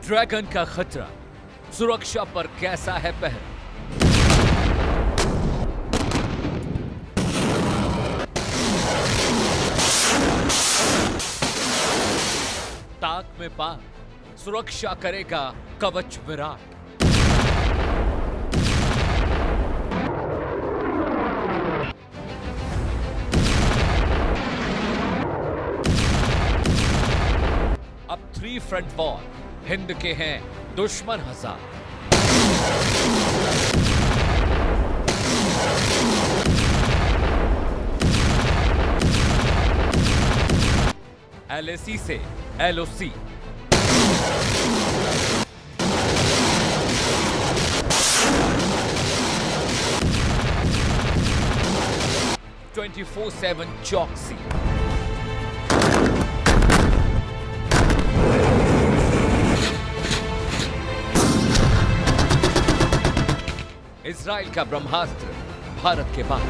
Dragon का खतरा, सुरक्षा पर कैसा है पहरा? ताक में पाक, सुरक्षा करेगा कवच विराट। अब 3 फ्रंट वॉर, हिंद के हैं दुश्मन हजार। LAC से LOC, "24/7 चौकसी"। इजराइल का ब्रह्मास्त्र भारत के पास।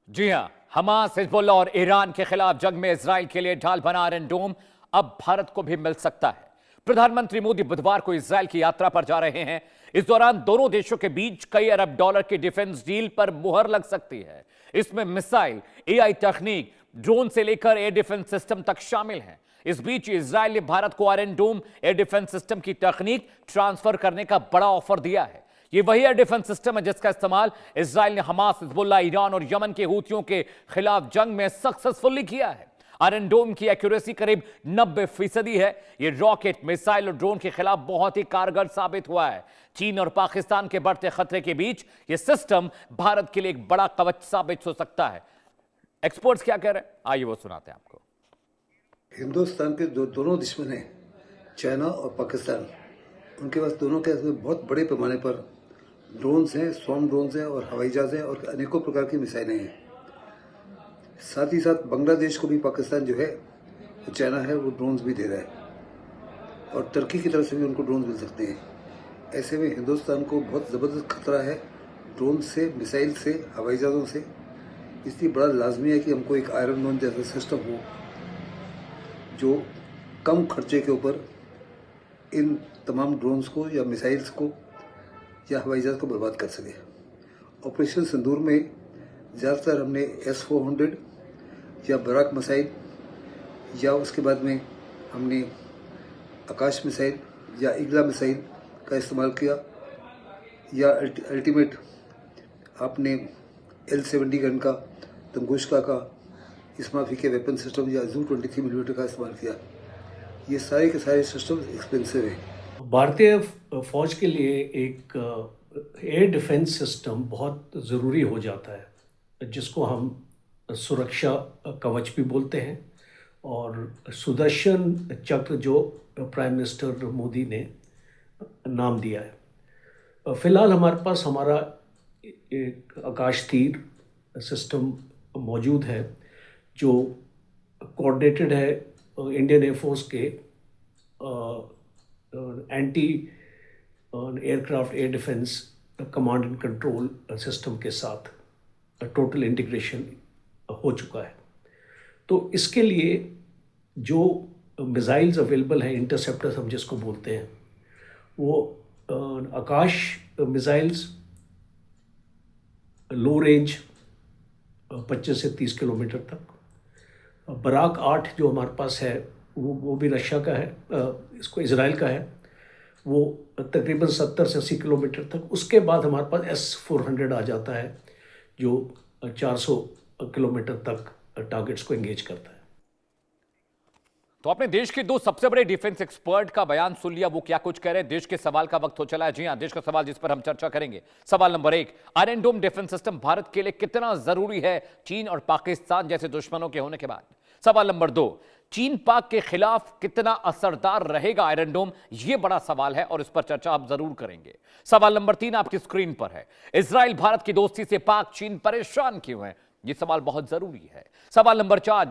जी हां, हमास, हिजबुल्लाह और ईरान के खिलाफ जंग में इजराइल के लिए ढाल बना आयरन डोम अब भारत को भी मिल सकता है। प्रधानमंत्री मोदी बुधवार को इजराइल की यात्रा पर जा रहे हैं। इस दौरान दोनों देशों के बीच कई अरब डॉलर की डिफेंस डील पर मुहर लग सकती है। इसमें मिसाइल, AI तकनीक, ड्रोन से लेकर एयर डिफेंस सिस्टम तक शामिल हैं। इस बीच इजराइल ने भारत को आयरन डोम एयर डिफेंस सिस्टम की तकनीक ट्रांसफर करने का बड़ा ऑफर दिया है। यह वही एयर डिफेंस सिस्टम है जिसका इस्तेमाल इजराइल ने हमास, हिजबुल्लाह, ईरान और यमन के हूथियों के खिलाफ जंग में सक्सेसफुली किया है। आयरन डोम की एक्यूरेसी करीब 90% है। यह रॉकेट, मिसाइल और ड्रोन के खिलाफ बहुत ही कारगर साबित हुआ है। चीन और पाकिस्तान के बढ़ते खतरे के बीच यह सिस्टम भारत के लिए एक बड़ा कवच साबित हो सकता है। एक्सपर्ट्स क्या कह रहे हैं, आइए वो सुनाते हैं आपको। हिंदुस्तान के जो दोनों दुश्मन हैं, चाइना और पाकिस्तान, उनके पास दोनों के बहुत बड़े पैमाने पर ड्रोन्स हैं, स्वॉर्म ड्रोन्स हैं और हवाई जहाज हैं और अनेकों प्रकार की मिसाइलें हैं। साथ ही साथ बांग्लादेश को भी पाकिस्तान जो है, जो चाइना है, वो ड्रोन्स भी दे रहा है और तुर्की की तरफ से भी उनको ड्रोन्स मिल सकते हैं। ऐसे में हिंदुस्तान को बहुत ज़बरदस्त खतरा है ड्रोन से, मिसाइल से, हवाई जहाज़ों से। इसलिए बड़ा लाजमी है कि हमको एक आयरन डोम जैसा सिस्टम हो जो कम खर्चे के ऊपर इन तमाम ड्रोन्स को या मिसाइल्स को या हवाई जहाज को बर्बाद कर सके। ऑपरेशन सिंदूर में ज़्यादातर हमने S-400 या बराक मिसाइल या उसके बाद में हमने आकाश मिसाइल या ईगला मिसाइल का इस्तेमाल किया, या अल्टीमेट आपने L-70 गन का, तंगुश्का का, इस्माफी के वेपन सिस्टम या Zu 23 मिलीमीटर का इस्तेमाल किया। ये सारे के सारे सिस्टम एक्सपेंसिव हैं। भारतीय फौज के लिए एक एयर डिफेंस सिस्टम बहुत ज़रूरी हो जाता है, जिसको हम सुरक्षा कवच भी बोलते हैं, और सुदर्शन चक्र जो प्राइम मिनिस्टर मोदी ने नाम दिया है। फिलहाल हमारे पास हमारा एक आकाश तीर सिस्टम मौजूद है जो कोऑर्डिनेटेड है इंडियन एयरफोर्स के anti aircraft air defence command and control system के साथ टोटल इंटीग्रेशन हो चुका है। तो इसके लिए जो मिसाइल्स अवेलेबल हैं, इंटरसेप्टर्स हम जिसको बोलते हैं, वो आकाश मिसाइल्स लो रेंज 25 से 30 किलोमीटर तक, बराक 8 जो हमारे पास है वो भी रशिया का है, इसको इजराइल का है, वो तकरीबन 70 से 80 किलोमीटर तक। उसके बाद हमारे पास S-400 आ जाता है जो 400 किलोमीटर तक टारगेट्स को एंगेज करता है। तो आपने देश के 2 सबसे बड़े डिफेंस एक्सपर्ट का बयान सुन लिया, वो क्या कुछ कह रहे हैं। देश के सवाल का वक्त हो चला है। जी हां, देश का सवाल जिस पर हम चर्चा करेंगे। सवाल नंबर 1, आयरन डोम डिफेंस सिस्टम भारत के लिए कितना जरूरी है चीन और पाकिस्तान जैसे दुश्मनों के होने के बाद? सवाल नंबर 2, चीन पाक के खिलाफ कितना असरदार रहेगा आयरन डोम? यह बड़ा सवाल है और इस पर चर्चा आप जरूर करेंगे। सवाल नंबर 3 आपकी स्क्रीन पर है, इजराइल भारत की दोस्ती से पाक चीन परेशान क्यों है? यह सवाल बहुत जरूरी है। सवाल नंबर 4,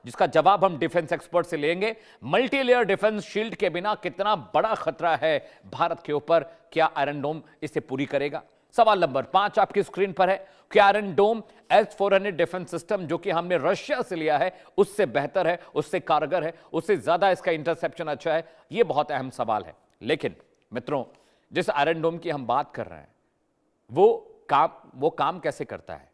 जिसका जवाब हम डिफेंस एक्सपर्ट से लेंगे, मल्टी लेयर डिफेंस शील्ड के बिना कितना बड़ा खतरा है भारत के ऊपर? क्या आयरन डोम इसे पूरी करेगा? सवाल नंबर 5 आपकी स्क्रीन पर है कि आयरन डोम S-400 डिफेंस सिस्टम जो कि हमने रशिया से लिया है उससे बेहतर है, उससे कारगर है, उससे ज्यादा इसका इंटरसेप्शन अच्छा है? यह बहुत अहम सवाल है। लेकिन मित्रों, जिस आयरन डोम की हम बात कर रहे हैं वो काम कैसे करता है?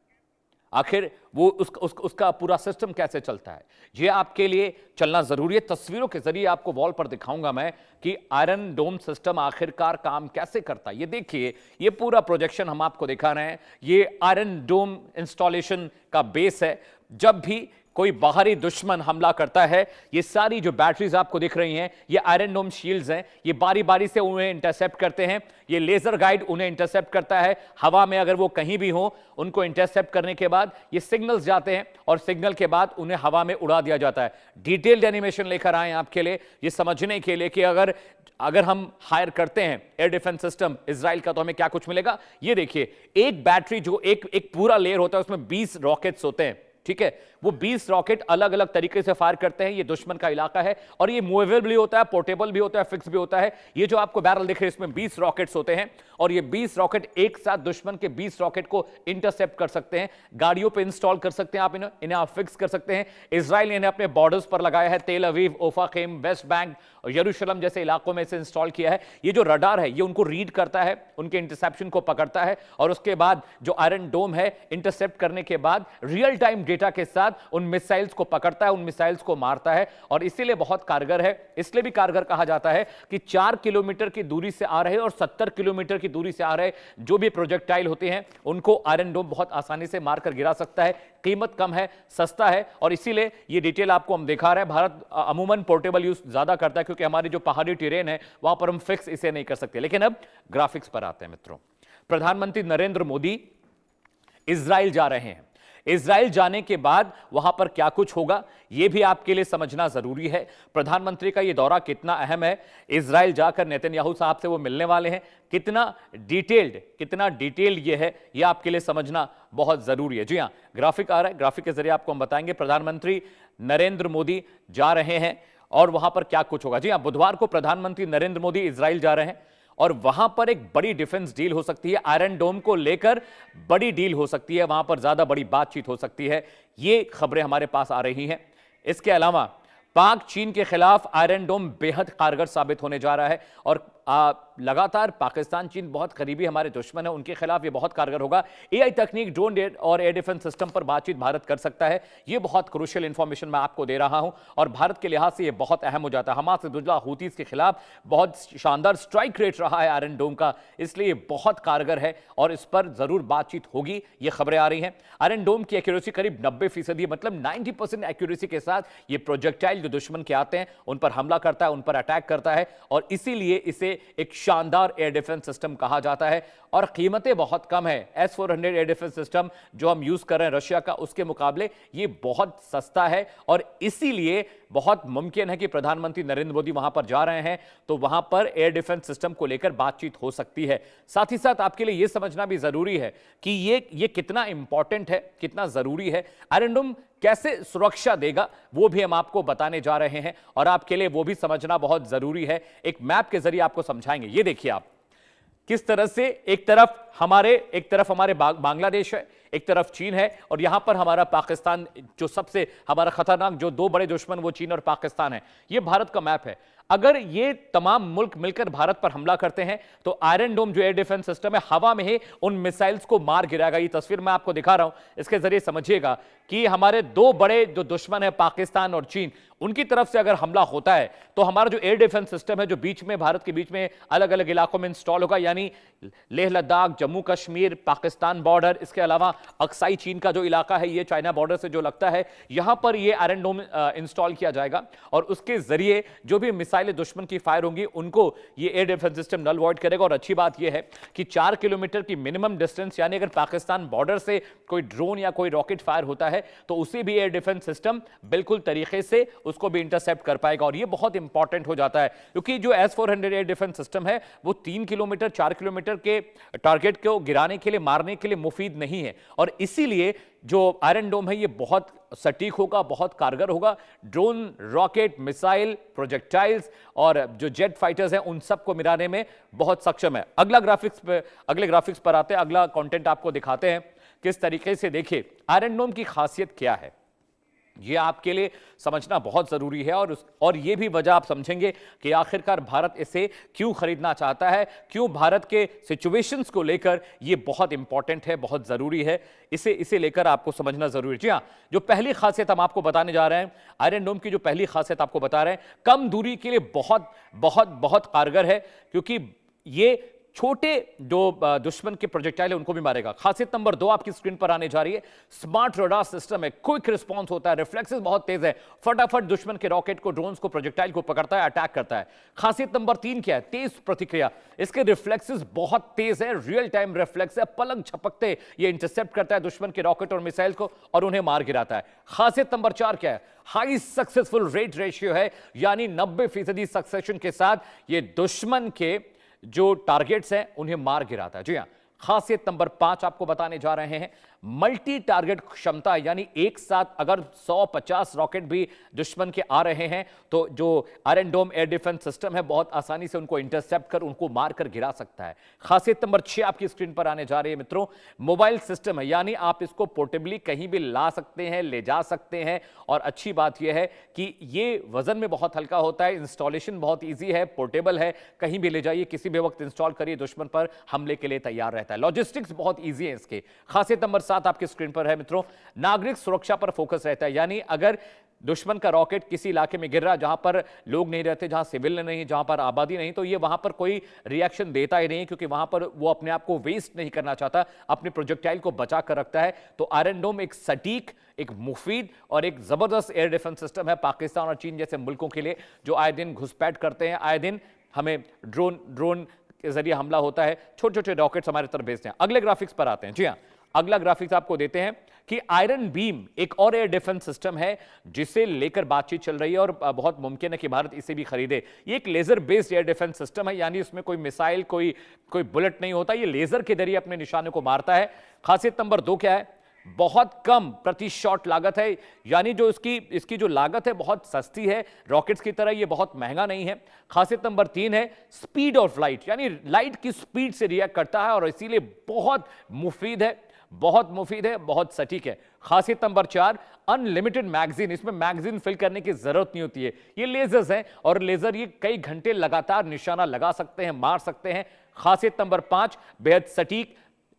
आखिर वो उसका पूरा सिस्टम कैसे चलता है? ये आपके लिए चलना जरूरी है। तस्वीरों के जरिए आपको वॉल पर दिखाऊंगा मैं कि आयरन डोम सिस्टम आखिरकार काम कैसे करता है। ये देखिए, ये पूरा प्रोजेक्शन हम आपको दिखा रहे हैं। ये आयरन डोम इंस्टॉलेशन का बेस है। जब भी कोई बाहरी दुश्मन हमला करता है, ये सारी जो बैटरीज आपको दिख रही हैं, ये आयरन डोम शील्ड्स हैं। ये बारी बारी से उन्हें इंटरसेप्ट करते हैं। ये लेजर गाइड उन्हें इंटरसेप्ट करता है। हवा में अगर वो कहीं भी हो, उनको इंटरसेप्ट करने के बाद ये सिग्नल्स जाते हैं और सिग्नल के बाद उन्हें हवा में उड़ा दिया जाता है। डिटेल्ड एनिमेशन लेकर आए आपके लिए, ये समझने के लिए कि अगर हम हायर करते हैं एयर डिफेंस सिस्टम इजराइल का तो हमें क्या कुछ मिलेगा। ये देखिए, एक बैटरी जो एक पूरा लेयर होता है उसमें 20 रॉकेट्स होते हैं, ठीक है। वो 20 रॉकेट अलग अलग तरीके से फायर करते हैं। ये दुश्मन का इलाका है और ये मूवेबल भी होता है, पोर्टेबल भी होता है, फिक्स भी होता है। ये जो आपको बैरल दिख रहे हैं इसमें 20 रॉकेट्स होते हैं और ये 20 रॉकेट एक साथ दुश्मन के 20 रॉकेट को इंटरसेप्ट कर सकते हैं। गाड़ियों पे इंस्टॉल कर सकते हैं आप, इन्हें आप फिक्स कर सकते हैं। इजराइल ने इन्हें अपने बॉर्डर्स पर लगाया है। तेल अवीव, ओफाकिम, वेस्ट बैंक और यरूशलेम जैसे इलाकों में इसे इंस्टॉल किया है। ये जो रडार है ये उनको रीड करता है, उनके इंटरसेप्शन को पकड़ता है और उसके बाद जो आयरन डोम है इंटरसेप्ट करने के बाद रियल टाइम डेटा के साथ उन मिसाइल्स को पकड़ता है, उन मिसाइल्स को मारता है। और इसीलिए बहुत कारगर है। इसलिए भी कारगर कहा जाता है कि 4 किलोमीटर की दूरी से आ रहे और 70 किलोमीटर की दूरी से आ रहे जो भी प्रोजेक्टाइल होते हैं उनको आयरन डोम बहुत आसानी से मारकर गिरा सकता है। कीमत कम है, सस्ता है और इसीलिए ये डिटेल आपको हम दिखा रहे हैं। भारत अमूमन पोर्टेबल यूज ज्यादा करता है क्योंकि हमारी जो पहाड़ी टेरेन है वहां पर हम फिक्स इसे नहीं कर सकते। लेकिन अब ग्राफिक्स पर आते हैं मित्रों। प्रधानमंत्री नरेंद्र मोदी इजराइल जा रहे हैं। इजराइल जाने के बाद वहां पर क्या कुछ होगा यह भी आपके लिए समझना जरूरी है। प्रधानमंत्री का यह दौरा कितना अहम है, इजराइल जाकर नेतन्याहू साहब से वो मिलने वाले हैं, कितना डिटेल्ड यह है, यह आपके लिए समझना बहुत जरूरी है। जी हां, ग्राफिक आ रहा है, ग्राफिक के जरिए आपको हम बताएंगे प्रधानमंत्री नरेंद्र मोदी जा रहे हैं और वहां पर क्या कुछ होगा। जी हां, बुधवार को प्रधानमंत्री नरेंद्र मोदी इजराइल जा रहे हैं और वहां पर एक बड़ी डिफेंस डील हो सकती है। आयरन डोम को लेकर बड़ी डील हो सकती है, वहां पर ज्यादा बड़ी बातचीत हो सकती है। ये खबरें हमारे पास आ रही हैं। इसके अलावा पाक चीन के खिलाफ आयरन डोम बेहद कारगर साबित होने जा रहा है और लगातार पाकिस्तान चीन बहुत करीबी हमारे दुश्मन है, उनके खिलाफ ये बहुत कारगर होगा। एआई तकनीक, ड्रोन और एयर डिफेंस सिस्टम पर बातचीत भारत कर सकता है। ये बहुत क्रूशियल इंफॉर्मेशन मैं आपको दे रहा हूं और भारत के लिहाज से ये बहुत अहम हो जाता है। हमास हिज़्बुल्लाह हूतीस के खिलाफ बहुत शानदार स्ट्राइक रेट रहा है आयरन डोम का, इसलिए बहुत कारगर है और इस पर जरूर बातचीत होगी। ये खबरें आ रही हैं। आयरन डोम की एक्यूरेसी करीब 90%, मतलब 90% एक्यूरेसी के साथ ये प्रोजेक्टाइल जो दुश्मन के आते हैं उन पर हमला करता है, उन पर अटैक करता है और इसीलिए इसे एक शानदार एयर डिफेंस सिस्टम कहा जाता है और कीमतें बहुत कम है। S-400 एयर डिफेंस सिस्टम जो हम यूज कर रहे हैं रशिया का, उसके मुकाबले ये बहुत सस्ता है और इसीलिए बहुत मुमकिन है कि प्रधानमंत्री नरेंद्र मोदी वहां पर जा रहे हैं तो वहां पर एयर डिफेंस सिस्टम को लेकर बातचीत हो सकती है। साथ ही साथ आपके लिए यह समझना भी जरूरी है कि ये कितना इंपॉर्टेंट है, कितना जरूरी है। आयरन डोम कैसे सुरक्षा देगा वो भी हम आपको बताने जा रहे हैं और आपके लिए वो भी समझना बहुत जरूरी है। एक मैप के जरिए आपको समझाएंगे। ये देखिए आप किस तरह से एक तरफ हमारे बांग्लादेश है, एक तरफ चीन है और यहां पर हमारा पाकिस्तान, जो सबसे हमारा खतरनाक जो दो बड़े दुश्मन वो चीन और पाकिस्तान है। ये भारत का मैप है। अगर ये तमाम मुल्क मिलकर भारत पर हमला करते हैं तो आयरन डोम जो एयर डिफेंस सिस्टम है हवा में ही उन मिसाइल्स को मार गिराएगा। ये तस्वीर मैं आपको दिखा रहा हूं, इसके जरिए समझिएगा कि हमारे दो बड़े जो दुश्मन है पाकिस्तान और चीन, उनकी तरफ से अगर हमला होता है तो हमारा जो एयर डिफेंस सिस्टम है जो बीच में भारत के बीच में अलग अलग इलाकों में इंस्टॉल होगा, यानी लेह लद्दाख, जम्मू कश्मीर, पाकिस्तान बॉर्डर, इसके अलावा अक्साई चीन का जो इलाका है ये चाइना बॉर्डर से जो लगता है, यहां पर ये आयरन डोम इंस्टॉल किया जाएगा और उसके जरिए जो भी मिसाइलें दुश्मन की फायर होंगी उनको ये एयर डिफेंस सिस्टम नल वॉइड करेगा। और अच्छी बात यह है कि 4 किलोमीटर की मिनिमम डिस्टेंस, यानी अगर पाकिस्तान बॉर्डर से कोई ड्रोन या कोई रॉकेट फायर होता है तो उसे भी एयर डिफेंस सिस्टम बिल्कुल तरीके से उसको भी इंटरसेप्ट कर पाएगा। और ये बहुत इंपॉर्टेंट हो जाता है क्योंकि जो S-400 एयर डिफेंस सिस्टम है वो 3 किलोमीटर 4 किलोमीटर किलोमीटर के टारगेट को गिराने के लिए, मारने के लिए मुफीद नहीं है। और इसीलिए जो आयरन डोम है ये बहुत सटीक होगा, बहुत कारगर होगा। ड्रोन, रॉकेट, मिसाइल, प्रोजेक्टाइल्स और जो जेट फाइटर्स हैं उन सबको मिलाने में बहुत सक्षम है। अगले ग्राफिक्स पर आते हैं, अगला कंटेंट आपको दिखाते हैं किस तरीके से। देखिए आयरन डोम की खासियत क्या है, ये आपके लिए समझना बहुत जरूरी है। और ये भी वजह आप समझेंगे कि आखिरकार भारत इसे क्यों खरीदना चाहता है, क्यों भारत के सिचुएशंस को लेकर ये बहुत इंपॉर्टेंट है, बहुत जरूरी है। इसे लेकर आपको समझना जरूरी है। जी हाँ, जो पहली खासियत हम आपको बताने जा रहे हैं, आयरन डोम की जो पहली खासियत आपको बता रहे हैं, कम दूरी के लिए बहुत बहुत बहुत कारगर है, क्योंकि ये छोटे जो दुश्मन के प्रोजेक्टाइल है उनको भी मारेगा। खासियत नंबर 2 आपकी स्क्रीन पर आने जा रही है। स्मार्ट रडार सिस्टम है, क्विक रिस्पांस होता है, रिफ्लेक्सेस बहुत तेज है, फटाफट दुश्मन के रॉकेट को, ड्रोन्स को, प्रोजेक्टाइल को पकड़ता है, अटैक करता है। खासियत नंबर 3 क्या है? तेज प्रतिक्रिया। इसके रिफ्लेक्सेस बहुत तेज है, रियल टाइम रिफ्लेक्स है, पलक झपकते ये इंटरसेप्ट करता है दुश्मन के रॉकेट और मिसाइल को और उन्हें मार गिराता है। खासियत नंबर 4 क्या है? हाई सक्सेसफुल रेट रेशियो है, यानी 90% सक्सेशन के साथ ये दुश्मन के जो टारगेट्स हैं उन्हें मार गिराता है। जी हां, खासियत नंबर 5 आपको बताने जा रहे हैं, मल्टी टारगेट क्षमता, यानी एक साथ अगर 150 रॉकेट भी दुश्मन के आ रहे हैं तो जो आयरन डोम एयर डिफेंस सिस्टम है बहुत आसानी से उनको इंटरसेप्ट कर, उनको मार कर गिरा सकता है। खासियत नंबर 6 आपकी स्क्रीन पर आने जा रही है मित्रों, मोबाइल सिस्टम है, यानी आप इसको पोर्टेबली कहीं भी ला सकते हैं, ले जा सकते हैं। और अच्छी बात यह है कि ये वजन में बहुत हल्का होता है, इंस्टॉलेशन बहुत ईजी है, पोर्टेबल है, कहीं भी ले जाइए, किसी भी वक्त इंस्टॉल करिए, दुश्मन पर हमले के लिए तैयार रहता है। लॉजिस्टिक्स बहुत ईजी है इसके। खासियत नंबर 7 आपकी स्क्रीन पर है मित्रों, नागरिक सुरक्षा पर फोकस रहता है, यानी अगर दुश्मन का रॉकेट किसी इलाके में गिर रहा है जहां पर लोग नहीं रहते, जहां सिविल नहीं, जहां पर आबादी नहीं, तो ये वहां पर कोई रिएक्शन देता ही नहीं, क्योंकि वहां पर वो अपने आप को वेस्ट नहीं करना चाहता, अपने प्रोजेक्टाइल को बचा कर रखता है। तो आयरन डोम एक सटीक, एक मुफीद और एक जबरदस्त एयर डिफेंस सिस्टम है पाकिस्तान और चीन जैसे मुल्कों के लिए, जो आए दिन घुसपैठ करते हैं, आए दिन हमें ड्रोन के जरिए हमला होता है, छोटे छोटे रॉकेट्स हमारे तरफ भेजते हैं। अगले ग्राफिक्स पर आते हैं। जी हाँ, अगला ग्राफिक्स आपको देते हैं कि आयरन बीम एक और एयर डिफेंस सिस्टम है जिसे लेकर बातचीत चल रही है और बहुत मुमकिन है कि भारत इसे भी खरीदे। ये एक laser based air defence system है, यानी इसमें कोई मिसाइल, कोई बुलेट नहीं होता, ये लेजर के जरिए अपने निशाने को मारता है। खासियत नंबर 2 क्या है? बहुत कम प्रति शॉट लागत है, यानी जो इसकी जो लागत है बहुत सस्ती है, रॉकेट्स की तरह ये बहुत महंगा नहीं है। खासियत नंबर 3 है स्पीड ऑफ लाइट, यानी लाइट की स्पीड से रिएक्ट करता है और इसीलिए बहुत मुफीद है, बहुत सटीक है। खासियत नंबर 4, अनलिमिटेड मैगजीन, इसमें मैगजीन फिल करने की जरूरत नहीं होती है, ये लेजर्स हैं और लेजर ये कई घंटे लगातार निशाना लगा सकते हैं, मार सकते हैं। खासियत नंबर 5, बेहद सटीक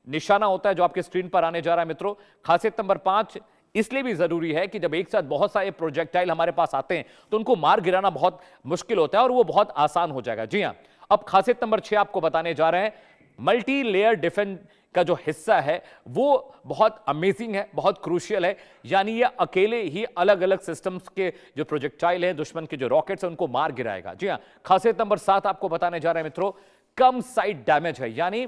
निशाना होता है जो आपके स्क्रीन पर आने जा रहा है मित्रों। खासियत नंबर 5 इसलिए भी जरूरी है कि जब एक साथ बहुत सारे प्रोजेक्टाइल हमारे पास आते हैं तो उनको मार गिराना बहुत मुश्किल होता है और वो बहुत आसान हो जाएगा। जी हां, अब खासियत नंबर 6 आपको बताने जा रहे हैं, मल्टी लेयर डिफेंस का जो हिस्सा है वो बहुत अमेजिंग है, बहुत क्रूशियल है, यानी ये अकेले ही अलग अलग सिस्टम्स के जो प्रोजेक्टाइल हैं, दुश्मन के जो रॉकेट्स हैं उनको मार गिराएगा। जी हां, खासियत नंबर 7 आपको बताने जा रहे हैं मित्रों, कम साइड डैमेज है, यानी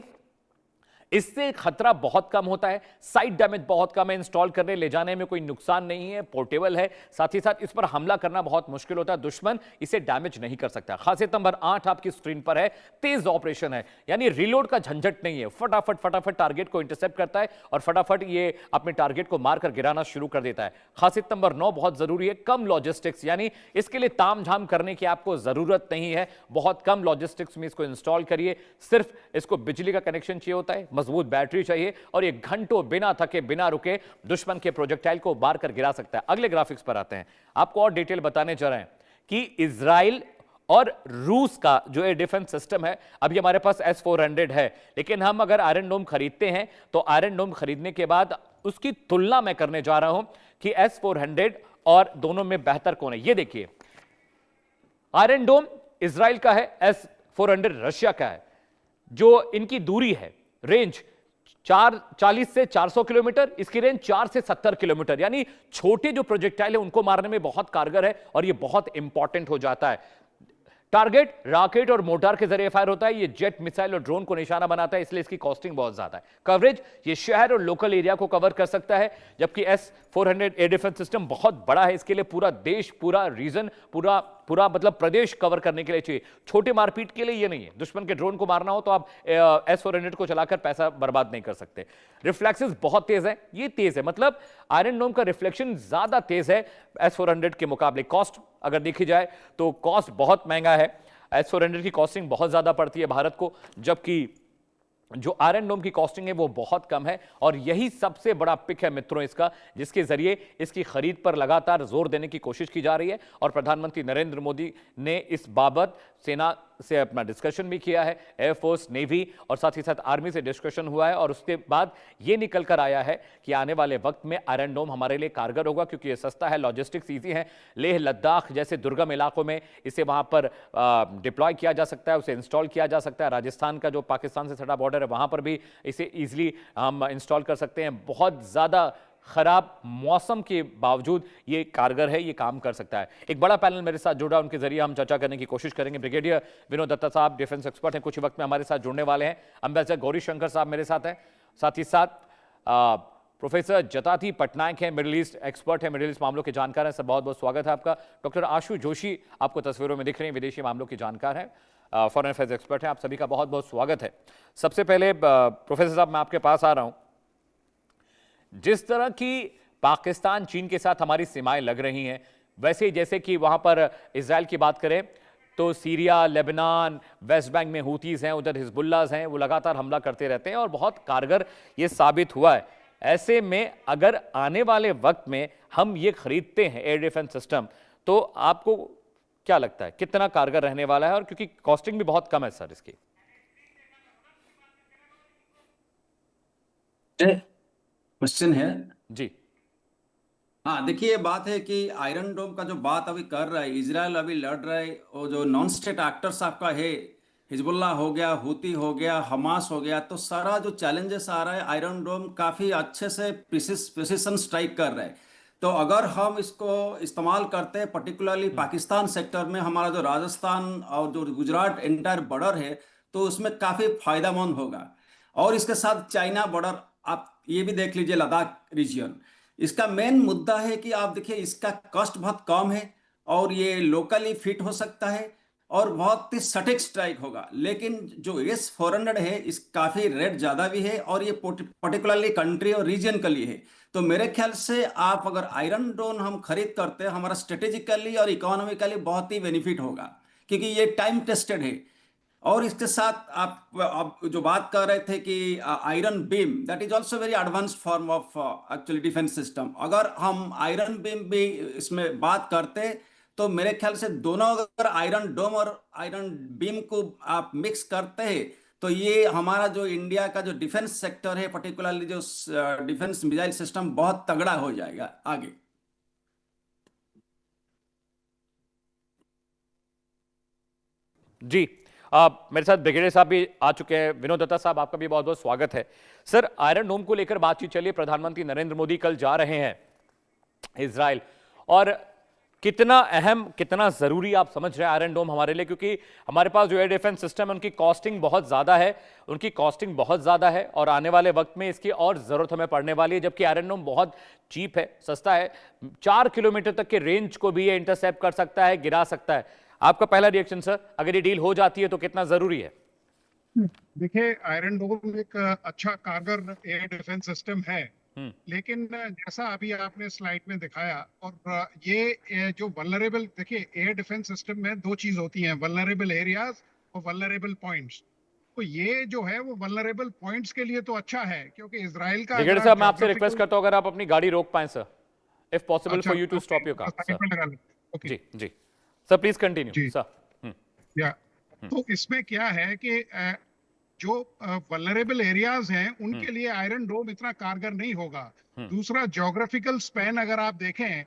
इससे खतरा बहुत कम होता है, साइड डैमेज बहुत कम है, इंस्टॉल करने ले जाने में कोई नुकसान नहीं है, पोर्टेबल है, साथ ही साथ इस पर हमला करना बहुत मुश्किल होता है, दुश्मन इसे डैमेज नहीं कर सकता। खासियत नंबर 8 आपकी स्क्रीन पर है, तेज ऑपरेशन है, यानी रिलोड का झंझट नहीं है, फटाफट टारगेट को इंटरसेप्ट करता है और फटाफट ये अपने टारगेट को मारकर गिराना शुरू कर देता है। खासियत नंबर 9 बहुत जरूरी है, कम लॉजिस्टिक्स, यानी इसके लिए तामझाम करने की आपको जरूरत नहीं है, बहुत कम लॉजिस्टिक्स में इसको इंस्टॉल करिए, सिर्फ इसको बिजली का कनेक्शन चाहिए होता है, मजबूत बैटरी चाहिए और ये घंटों बिना थके बिना रुके दुश्मन के प्रोजेक्टाइल को मार कर गिरा सकता है। अगले ग्राफिक्स पर आते हैं, आपको और डिटेल बताने जा रहे हैं कि इजराइल और रूस का जो एयर डिफेंस सिस्टम है, अभी हमारे पास S-400 है, लेकिन हम अगर आयरन डोम खरीदते हैं तो आयरन डोम खरीदने के बाद उसकी तुलना मैं करने जा रहा हूं कि S-400 और दोनों में बेहतर कौन है। ये देखिए, आयरन डोम इजराइल का है, S-400 रशिया का है। जो इनकी दूरी है, रेंज 40 से 400 किलोमीटर, इसकी रेंज 4 से 70 किलोमीटर, यानी छोटे जो प्रोजेक्टाइल है उनको मारने में बहुत कारगर है और ये बहुत इंपॉर्टेंट हो जाता है। टारगेट रॉकेट और मोटार के जरिए फायर होता है, ये जेट, मिसाइल और ड्रोन को निशाना बनाता है, इसलिए इसकी कॉस्टिंग बहुत ज्यादा है। कवरेज, ये शहर और लोकल एरिया को कवर कर सकता है, जबकि S-400 एयर डिफेंस सिस्टम बहुत बड़ा है, इसके लिए पूरा देश, पूरा रीजन, पूरा पूरा मतलब प्रदेश कवर करने के लिए चाहिए, छोटे मारपीट के लिए ये नहीं है। दुश्मन के ड्रोन को मारना हो तो आप S-400 को चलाकर पैसा बर्बाद नहीं कर सकते। रिफ्लेक्सेस बहुत तेज है, ये तेज है, मतलब आयरन डोम का रिफ्लेक्शन ज्यादा तेज है S-400 के मुकाबले। कॉस्ट अगर देखी जाए तो कॉस्ट बहुत महंगा है, S-400 की कॉस्टिंग बहुत ज्यादा पड़ती है भारत को, जबकि जो आयरन डोम की कॉस्टिंग है वो बहुत कम है। और यही सबसे बड़ा पिक है मित्रों इसका, जिसके जरिए इसकी खरीद पर लगातार जोर देने की कोशिश की जा रही है। और प्रधानमंत्री नरेंद्र मोदी ने इस बाबत सेना से अपना डिस्कशन भी किया है, एयरफोर्स, नेवी और साथ ही साथ आर्मी से डिस्कशन हुआ है। और उसके बाद ये निकल कर आया है कि आने वाले वक्त में आयरन डोम हमारे लिए कारगर होगा, क्योंकि ये सस्ता है, लॉजिस्टिक्स ईजी है। लेह लद्दाख जैसे दुर्गम इलाकों में इसे वहां पर डिप्लॉय किया जा सकता है, उसे इंस्टॉल किया जा सकता है। राजस्थान का जो पाकिस्तान से सटा बॉर्डर है वहां पर भी इसे ईजिली हम इंस्टॉल कर सकते हैं। बहुत ज्यादा खराब मौसम के बावजूद ये कारगर है, ये काम कर सकता है। एक बड़ा पैनल मेरे साथ जुड़ा, उनके जरिए हम चर्चा करने की कोशिश करेंगे। ब्रिगेडियर विनोद दत्ता साहब डिफेंस एक्सपर्ट हैं, कुछ ही वक्त में हमारे साथ जुड़ने वाले हैं। एम्बेसडर गौरी शंकर साहब मेरे साथ हैं, साथ ही साथ प्रोफेसर जताती पटनायक हैं, मिडिल ईस्ट एक्सपर्ट हैं, मिडिल ईस्ट मामलों के जानकार हैं। सर बहुत बहुत स्वागत है आपका। डॉक्टर आशु जोशी आपको तस्वीरों में दिख रहे हैं, विदेशी मामलों के जानकार हैं, फॉरेन अफेयर्स एक्सपर्ट हैं। आप सभी का बहुत बहुत स्वागत है। सबसे पहले प्रोफेसर साहब मैं आपके पास आ रहा हूं। जिस तरह की पाकिस्तान चीन के साथ हमारी सीमाएं लग रही हैं, वैसे ही जैसे कि वहां पर इजराइल की बात करें तो सीरिया, लेबनान, वेस्ट बैंक में हूतीज हैं, उधर हिजबुल्लाह हैं, वो लगातार हमला करते रहते हैं और बहुत कारगर ये साबित हुआ है। ऐसे में अगर आने वाले वक्त में हम ये खरीदते हैं एयर डिफेंस सिस्टम, तो आपको क्या लगता है कितना कारगर रहने वाला है? और क्योंकि कॉस्टिंग भी बहुत कम है सर इसकी। क्वेश्चन है जी हाँ, देखिए ये बात है कि आयरन डोम का जो बात अभी कर रहा है इजराइल, अभी लड़ रहा है, वो जो नॉन स्टेट एक्टर्स आपका है, हिजबुल्लाह हो गया, हूती हो गया, हमास हो गया, तो सारा जो चैलेंजेस आ रहा है, आयरन डोम काफी अच्छे से प्रिसिशन स्ट्राइक कर रहा है। तो अगर हम इसको इस्तेमाल करते हैं पर्टिकुलरली पाकिस्तान सेक्टर में, हमारा जो राजस्थान और जो गुजरात एंटायर बॉर्डर है, तो उसमें काफी फायदेमंद होगा। और इसके साथ चाइना बॉर्डर आप ये भी देख लीजिए, लद्दाख रीजन। इसका मेन मुद्दा है कि आप देखिए इसका कॉस्ट बहुत कम है और ये लोकली फिट हो सकता है और बहुत ही सटीक स्ट्राइक होगा। लेकिन जो S-400 है, इस काफी रेट ज्यादा भी है और ये पर्टिकुलरली कंट्री और रीजन के लिए है। तो मेरे ख्याल से आप अगर आयरन डोम हम खरीद करते हैं, हमारा स्ट्रेटेजिकली और इकोनॉमिकली बहुत ही बेनिफिट होगा, क्योंकि ये टाइम टेस्टेड है। और इसके साथ आप जो बात कर रहे थे कि iron beam, that is also very advanced form of actually defence system. अगर हम आयरन बीम भी इसमें बात करते, तो मेरे ख्याल से दोनों अगर आयरन डोम और आयरन बीम को आप मिक्स करते हैं, तो ये हमारा जो इंडिया का जो डिफेंस सेक्टर है, पर्टिकुलरली जो डिफेंस मिसाइल सिस्टम, बहुत तगड़ा हो जाएगा आगे। जी मेरे साथ ब्रिगेडियर साहब भी आ चुके हैं। विनोद दत्ता साहब आपका भी बहुत बहुत स्वागत है। सर आयरन डोम को लेकर बातचीत चलिए। प्रधानमंत्री नरेंद्र मोदी कल जा रहे हैं इजराइल, और कितना अहम, कितना जरूरी आप समझ रहे हैं आयरन डोम हमारे लिए? क्योंकि हमारे पास जो एयर डिफेंस सिस्टम है उनकी कॉस्टिंग बहुत ज्यादा है, और आने वाले वक्त में इसकी और जरूरत हमें पड़ने वाली है। जबकि आयरन डोम बहुत चीप है, सस्ता है, 4 किलोमीटर तक के रेंज को भी ये इंटरसेप्ट कर सकता है, गिरा सकता है। आपका पहला रिएक्शन सर, अगर ये डील हो जाती है तो कितना जरूरी है? देखिए, आयरन डोम एक अच्छा कारगर एयर डिफेंस सिस्टम है, लेकिन जैसा अभी आपने स्लाइड में दिखाया, और ये जो वल्नरेबल, देखिए एयर डिफेंस सिस्टम में दो चीज होती हैं, वल्नरेबल एरियाज और वल्नरेबल पॉइंट्स। तो ये जो है वो वल्नरेबल पॉइंट्स के लिए तो अच्छा है, क्योंकि इजराइल का, ब्रिगेडियर साहब मैं आपसे रिक्वेस्ट करता हूं अगर आप अपनी गाड़ी रोक पाएं sir, if possible for you to stop your car. जी जी सर, प्लीज कंटिन्यू सर। या तो इसमें क्या है कि जो वल्नरेबल एरियाज हैं उनके लिए आयरन डोम इतना कारगर नहीं होगा। दूसरा, ज्योग्राफिकल स्पैन अगर आप देखें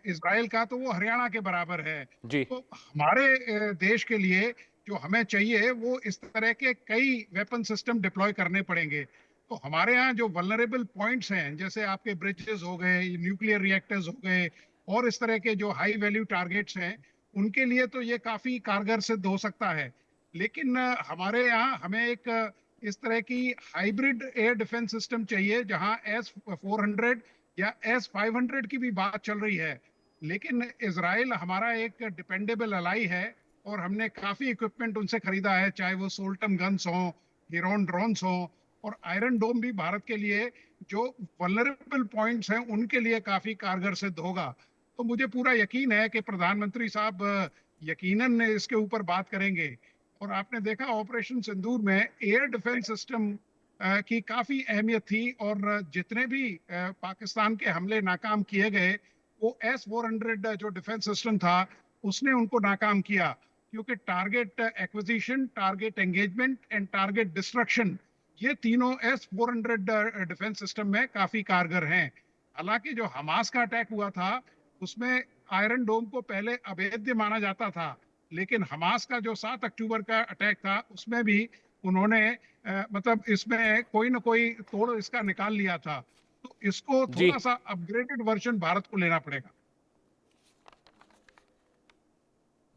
इजराइल का, तो वो हरियाणा के बराबर है। तो हमारे देश के लिए जो हमें चाहिए वो इस तरह के कई वेपन सिस्टम डिप्लॉय करने पड़ेंगे। तो हमारे यहाँ जो वल्नरेबल पॉइंट्स हैं, जैसे आपके ब्रिजेस हो गए, न्यूक्लियर रिएक्टर्स हो गए, और इस तरह के जो हाई वैल्यू टारगेट्स हैं, उनके लिए तो ये काफी कारगर सिद्ध हो सकता है। लेकिन हमारे यहाँ हमें एक इस तरह की हाइब्रिड एयर डिफेंस सिस्टम चाहिए, जहां S-400 या S-500 की भी बात चल रही है, लेकिन इजराइल हमारा एक डिपेंडेबल अलाई है और हमने काफी इक्विपमेंट उनसे खरीदा है, चाहे वो सोल्टम गन्स हो, हिरोन ड्रोन्स हो, और आयरन डोम भी भारत के लिए जो वल्नरेबल पॉइंट्स हैं उनके लिए काफी कारगर सिद्ध होगा। तो मुझे पूरा यकीन है कि प्रधानमंत्री साहब यकीनन इसके ऊपर बात करेंगे। और आपने देखा ऑपरेशन सिंदूर में एयर डिफेंस सिस्टम की काफी अहमियत थी, और जितने भी पाकिस्तान के हमले नाकाम किए गए, वो S-400 जो डिफेंस सिस्टम था उसने उनको नाकाम किया, क्योंकि target acquisition, target engagement and target destruction, ये तीनों S-400 डिफेंस सिस्टम में काफी कारगर हैं। हालांकि जो हमास का अटैक हुआ था उसमें आयरन डोम को पहले अवैध माना जाता था, लेकिन हमास का जो 7 अक्टूबर का अटैक था उसमें भी उन्होंने मतलब इसमें कोई ना कोई तोड़ इसका निकाल लिया था। तो इसको जी थोड़ा सा अपग्रेडेड वर्जन भारत को लेना पड़ेगा।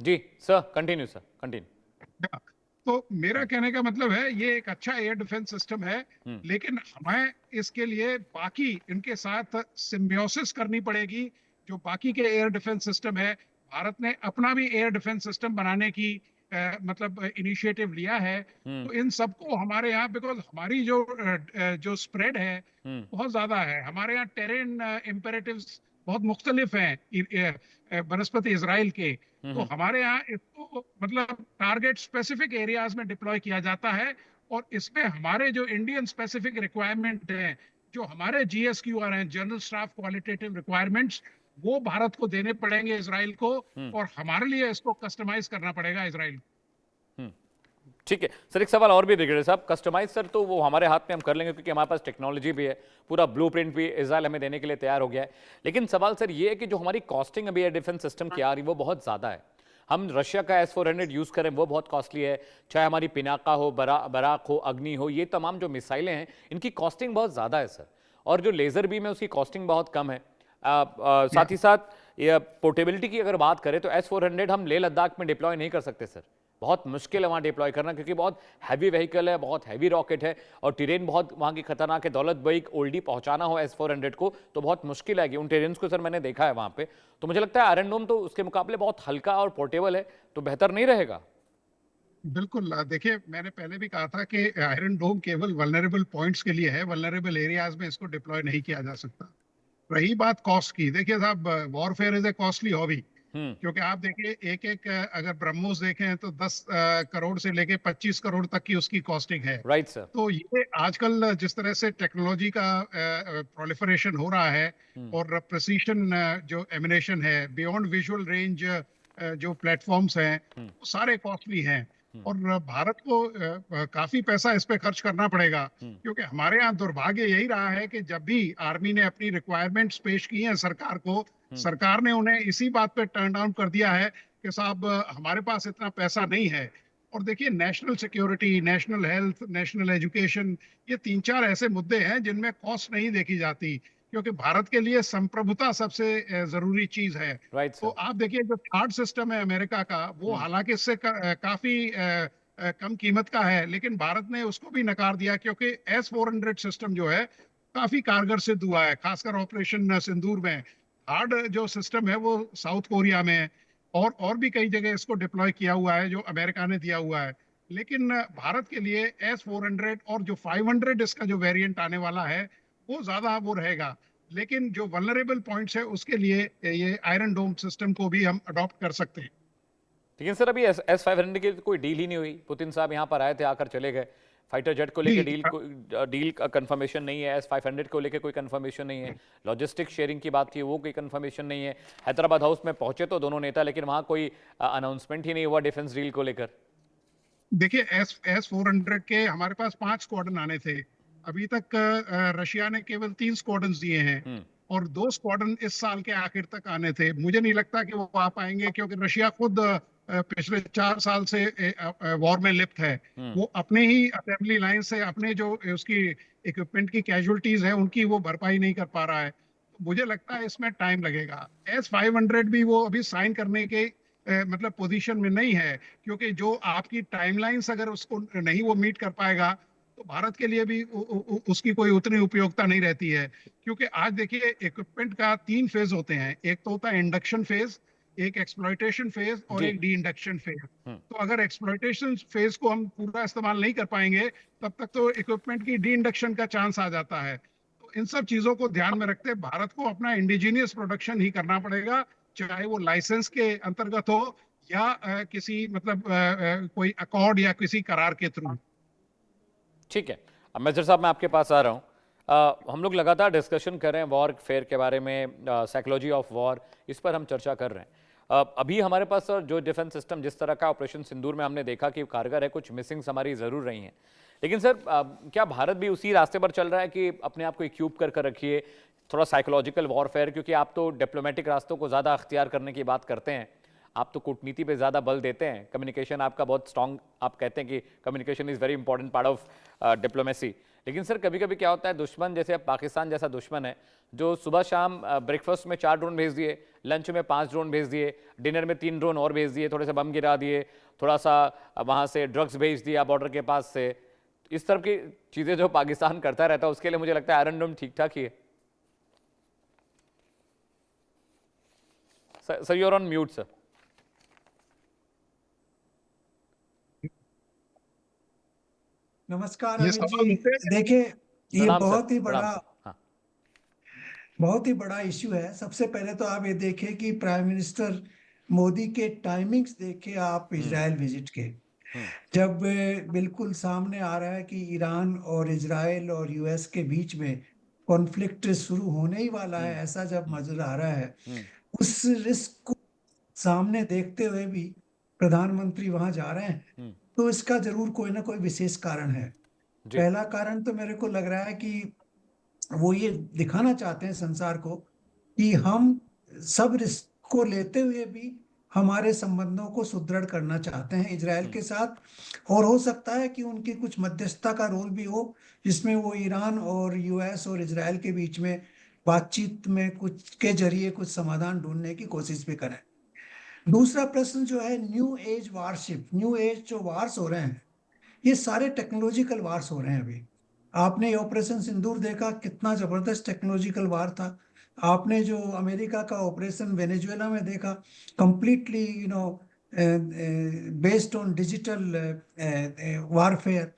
जी सर, कंटिन्यू सर, कंटिन्यू। हाँ, तो मेरा कहने का मतलब है ये एक अच्छा एयर डिफेंस सिस्टम है, लेकिन हमें इसके लिए बाकी इनके साथ सिम्बियोसिस करनी पड़ेगी। जो बाकी के एयर डिफेंस सिस्टम है, भारत ने अपना भी एयर डिफेंस सिस्टम बनाने की मतलब इनिशिएटिव लिया है। तो इन सबको हमारे यहाँ, बिकॉज हमारी जो स्प्रेड है बहुत ज्यादा है, हमारे यहाँ टेरेन इम्पेरेटिव्स बहुत मुख्तलिफ हैं बनस्पति इजराइल के। तो हमारे यहाँ इसको मतलब टारगेट स्पेसिफिक एरियाज में डिप्लॉय किया जाता है, और इसमें हमारे जो इंडियन स्पेसिफिक रिक्वायरमेंट हैं, जो हमारे GSQR हैं, जनरल स्टाफ क्वालिटेटिव रिक्वायरमेंट्स, वो भारत को देने पड़ेंगे इजराइल को, और हमारे लिए इसको कस्टमाइज करना पड़ेगा इजराइल को। ठीक है सर, एक सवाल और भी ब्रिगेडियर साहब, कस्टमाइज सर तो वो हमारे हाथ में हम कर लेंगे क्योंकि हमारे पास टेक्नोलॉजी भी है, पूरा ब्लूप्रिंट भी इजराइल हमें देने के लिए तैयार हो गया है। लेकिन सवाल सर ये है कि जो हमारी कॉस्टिंग अभी एयर डिफेंस सिस्टम की आ रही है वो बहुत ज़्यादा है। हम रशिया का S-400 यूज़ करें वो बहुत कॉस्टली है, चाहे हमारी पिनाका हो, बराक हो, अग्नि हो, ये तमाम जो मिसाइलें हैं इनकी कॉस्टिंग बहुत ज़्यादा है सर। और जो लेज़र बीम है उसकी कॉस्टिंग बहुत कम है। साथ ही साथ ये पोर्टेबिलिटी की अगर बात करें तो S-400 हम लेह लद्दाख में डिप्लॉय नहीं कर सकते सर, बहुत मुश्किल है वहाँ डिप्लॉय करना, क्योंकि बहुत हैवी व्हीकल है, बहुत हैवी रॉकेट है और टेरेन बहुत वहाँ की खतरनाक है। दौलत बेग ओल्डी पहुँचाना हो S-400 को तो बहुत मुश्किल है। उन टेरेन्स को सर मैंने देखा है वहाँ पे, तो मुझे लगता है आयरन डोम तो उसके मुकाबले बहुत हल्का और पोर्टेबल है, तो बेहतर नहीं रहेगा। बिल्कुल, देखिए मैंने पहले भी कहा था कि आयरन डोम केवल वल्नरेबल पॉइंट्स के लिए है, वल्नरेबल एरियाज में इसको डिप्लॉय नहीं किया जा सकता। रही बात कॉस्ट की, देखिए साहब, warfare is a costly hobby, क्योंकि आप देखिए एक एक अगर ब्रह्मोस देखें तो 10 करोड़ से लेके 25 करोड़ तक की उसकी कॉस्टिंग है। Right sir. तो ये आजकल जिस तरह से टेक्नोलॉजी का प्रोलिफरेशन हो रहा है, और प्रिसीशन जो एमिनेशन है, बियॉन्ड विजुअल रेंज जो प्लेटफॉर्म्स हैं, वो सारे कॉस्टली हैं, और भारत को काफी पैसा इस पे खर्च करना पड़ेगा, क्योंकि हमारे यहाँ दुर्भाग्य यही रहा है कि जब भी आर्मी ने अपनी रिक्वायरमेंट्स पेश की हैं सरकार को, सरकार ने उन्हें इसी बात पे टर्न डाउन कर दिया है कि साहब हमारे पास इतना पैसा नहीं है। और देखिए, national security, national health, national education, ये 3-4 ऐसे मुद्दे हैं जिनमें कॉस्ट नहीं देखी जाती, क्योंकि भारत के लिए संप्रभुता सबसे जरूरी चीज है। तो आप देखिए जो थर्ड सिस्टम है अमेरिका का, वो हालांकि इससे काफी कम कीमत का है, लेकिन भारत ने उसको भी नकार दिया, क्योंकि S-400 सिस्टम जो है काफी कारगर सिद्ध हुआ है, खासकर ऑपरेशन सिंदूर में। थर्ड जो सिस्टम है वो साउथ कोरिया में और भी कई जगह इसको डिप्लॉय किया हुआ है, जो अमेरिका ने दिया हुआ है। लेकिन भारत के लिए S-400 और जो 500 इसका जो वेरिएंट आने वाला है वो ज्यादा वो रहेगा, लेकिन जो वल्नरेबल पॉइंट्स है उसके लिए ये आयरन डोम सिस्टम को भी हम अडॉप्ट कर सकते हैं। लेकिन सर अभी S-500 की कोई डील ही नहीं हुई। पुतिन साहब यहाँ पर आए थे, आकर चले गए। फाइटर जेट को लेकर डील का कंफर्मेशन नहीं है, S-500 को लेकर कोई कंफर्मेशन नहीं है। लॉजिस्टिक शेयरिंग की बात थी, वो कोई कंफर्मेशन नहीं है। हैदराबाद हाउस में पहुंचे तो दोनों नेता, लेकिन वहां कोई अनाउंसमेंट ही नहीं हुआ डिफेंस डील को लेकर। देखिए, S-400 के हमारे पास 5 स्क्वाड्रन आने थे, अभी तक रशिया ने केवल 3 स्क्वाड्रन दिए हैं, और 2 स्क्वाड्रन इस साल के आखिर तक आने थे। मुझे नहीं लगता कि वो आ पाएंगे, क्योंकि रशिया खुद पिछले 4 साल से वॉर में लिप्त है। वो अपने ही असेंबली लाइन से अपने जो उसकी इक्विपमेंट की कैजुअलिटीज हैं उनकी वो भरपाई नहीं कर पा रहा है। मुझे लगता है इसमें टाइम लगेगा। S-500 भी वो अभी साइन करने के मतलब पोजीशन में नहीं है, क्योंकि जो आपकी टाइमलाइंस अगर उसको नहीं वो मीट कर पाएगा, तो भारत के लिए भी उसकी कोई उतनी उपयोगिता नहीं रहती है। क्योंकि आज देखिए इक्विपमेंट का 3 फेज होते हैं, एक तो होता है इंडक्शन फेज, एक एक्सप्लॉयटेशन फेज और जी। एक डी इंडक्शन फेज। हम्म। तो अगर एक्सप्लॉयटेशन फेज को हम पूरा इस्तेमाल नहीं कर पाएंगे, तब तक तो इक्विपमेंट की डी इंडक्शन का चांस आ जाता है। तो इन सब चीजों को ध्यान में रखते भारत को अपना इंडिजीनियस प्रोडक्शन ही करना पड़ेगा, चाहे वो लाइसेंस के अंतर्गत हो या किसी मतलब कोई अकॉर्ड या किसी करार के थ्रू। ठीक है, अब मेजर साहब मैं आपके पास आ रहा हूँ। हम लोग लगातार डिस्कशन कर रहे हैं वॉर फेयर के बारे में, साइकोलॉजी ऑफ वॉर, इस पर हम चर्चा कर रहे हैं। अभी हमारे पास जो डिफेंस सिस्टम जिस तरह का ऑपरेशन सिंदूर में हमने देखा कि कारगर है, कुछ मिसिंग्स हमारी ज़रूर रही हैं, लेकिन सर क्या भारत भी उसी रास्ते पर चल रहा है कि अपने आप को इक्विप कर रखिए, थोड़ा साइकोलॉजिकल वॉरफेयर, क्योंकि आप तो डिप्लोमेटिक रास्तों को ज़्यादा अख्तियार करने की बात करते हैं, आप तो कूटनीति पे ज़्यादा बल देते हैं, कम्युनिकेशन आपका बहुत स्ट्रांग, आप कहते हैं कि communication is very important part of diplomacy. लेकिन सर कभी कभी क्या होता है, दुश्मन जैसे अब पाकिस्तान जैसा दुश्मन है जो सुबह शाम ब्रेकफास्ट में 4 ड्रोन भेज दिए, लंच में 5 ड्रोन भेज दिए, डिनर में 3 ड्रोन और भेज दिए, थोड़े से बम गिरा दिए, थोड़ा सा वहाँ से ड्रग्स भेज दिया बॉर्डर के पास से, इस तरह की चीज़ें जो पाकिस्तान करता रहता है, उसके लिए मुझे लगता है आयरन डोम ठीक ठाक ही है। Sir you are on mute sir. नमस्कार ये अमित सवाल जी। उठे। देखिए ये प्रणाम सर, बहुत ही प्रणाम बड़ा सर। हाँ। बहुत ही बड़ा इश्यू है। सबसे पहले तो आप ये देखिए कि प्राइम मिनिस्टर मोदी के टाइमिंग्स देखे आप इजराइल विजिट के, जब बिल्कुल सामने आ रहा है कि ईरान और इजराइल और यूएस के बीच में कॉन्फ्लिक्ट शुरू होने ही वाला है, ऐसा जब नजर आ रहा है, उस रिस्क को सामने देखते हुए भी प्रधानमंत्री वहां जा रहे हैं, तो इसका जरूर कोई ना कोई विशेष कारण है। जी। पहला कारण तो मेरे को लग रहा है कि वो ये दिखाना चाहते हैं संसार को कि हम सब रिस्क को लेते हुए भी हमारे संबंधों को सुदृढ़ करना चाहते हैं इजराइल के साथ। और हो सकता है कि उनकी कुछ मध्यस्थता का रोल भी हो, जिसमें वो ईरान और यूएस और इजराइल के बीच में बातचीत में कुछ के जरिए कुछ समाधान ढूंढने की कोशिश भी करें। दूसरा प्रश्न जो है new age warship, new age जो वार्स हो रहे हैं, ये सारे टेक्नोलॉजिकल वार्स हो रहे हैं। अभी आपने ऑपरेशन सिंदूर देखा, कितना जबरदस्त टेक्नोलॉजिकल वार था। आपने जो अमेरिका का ऑपरेशन वेनेजुएला में देखा, completely based on digital warfare.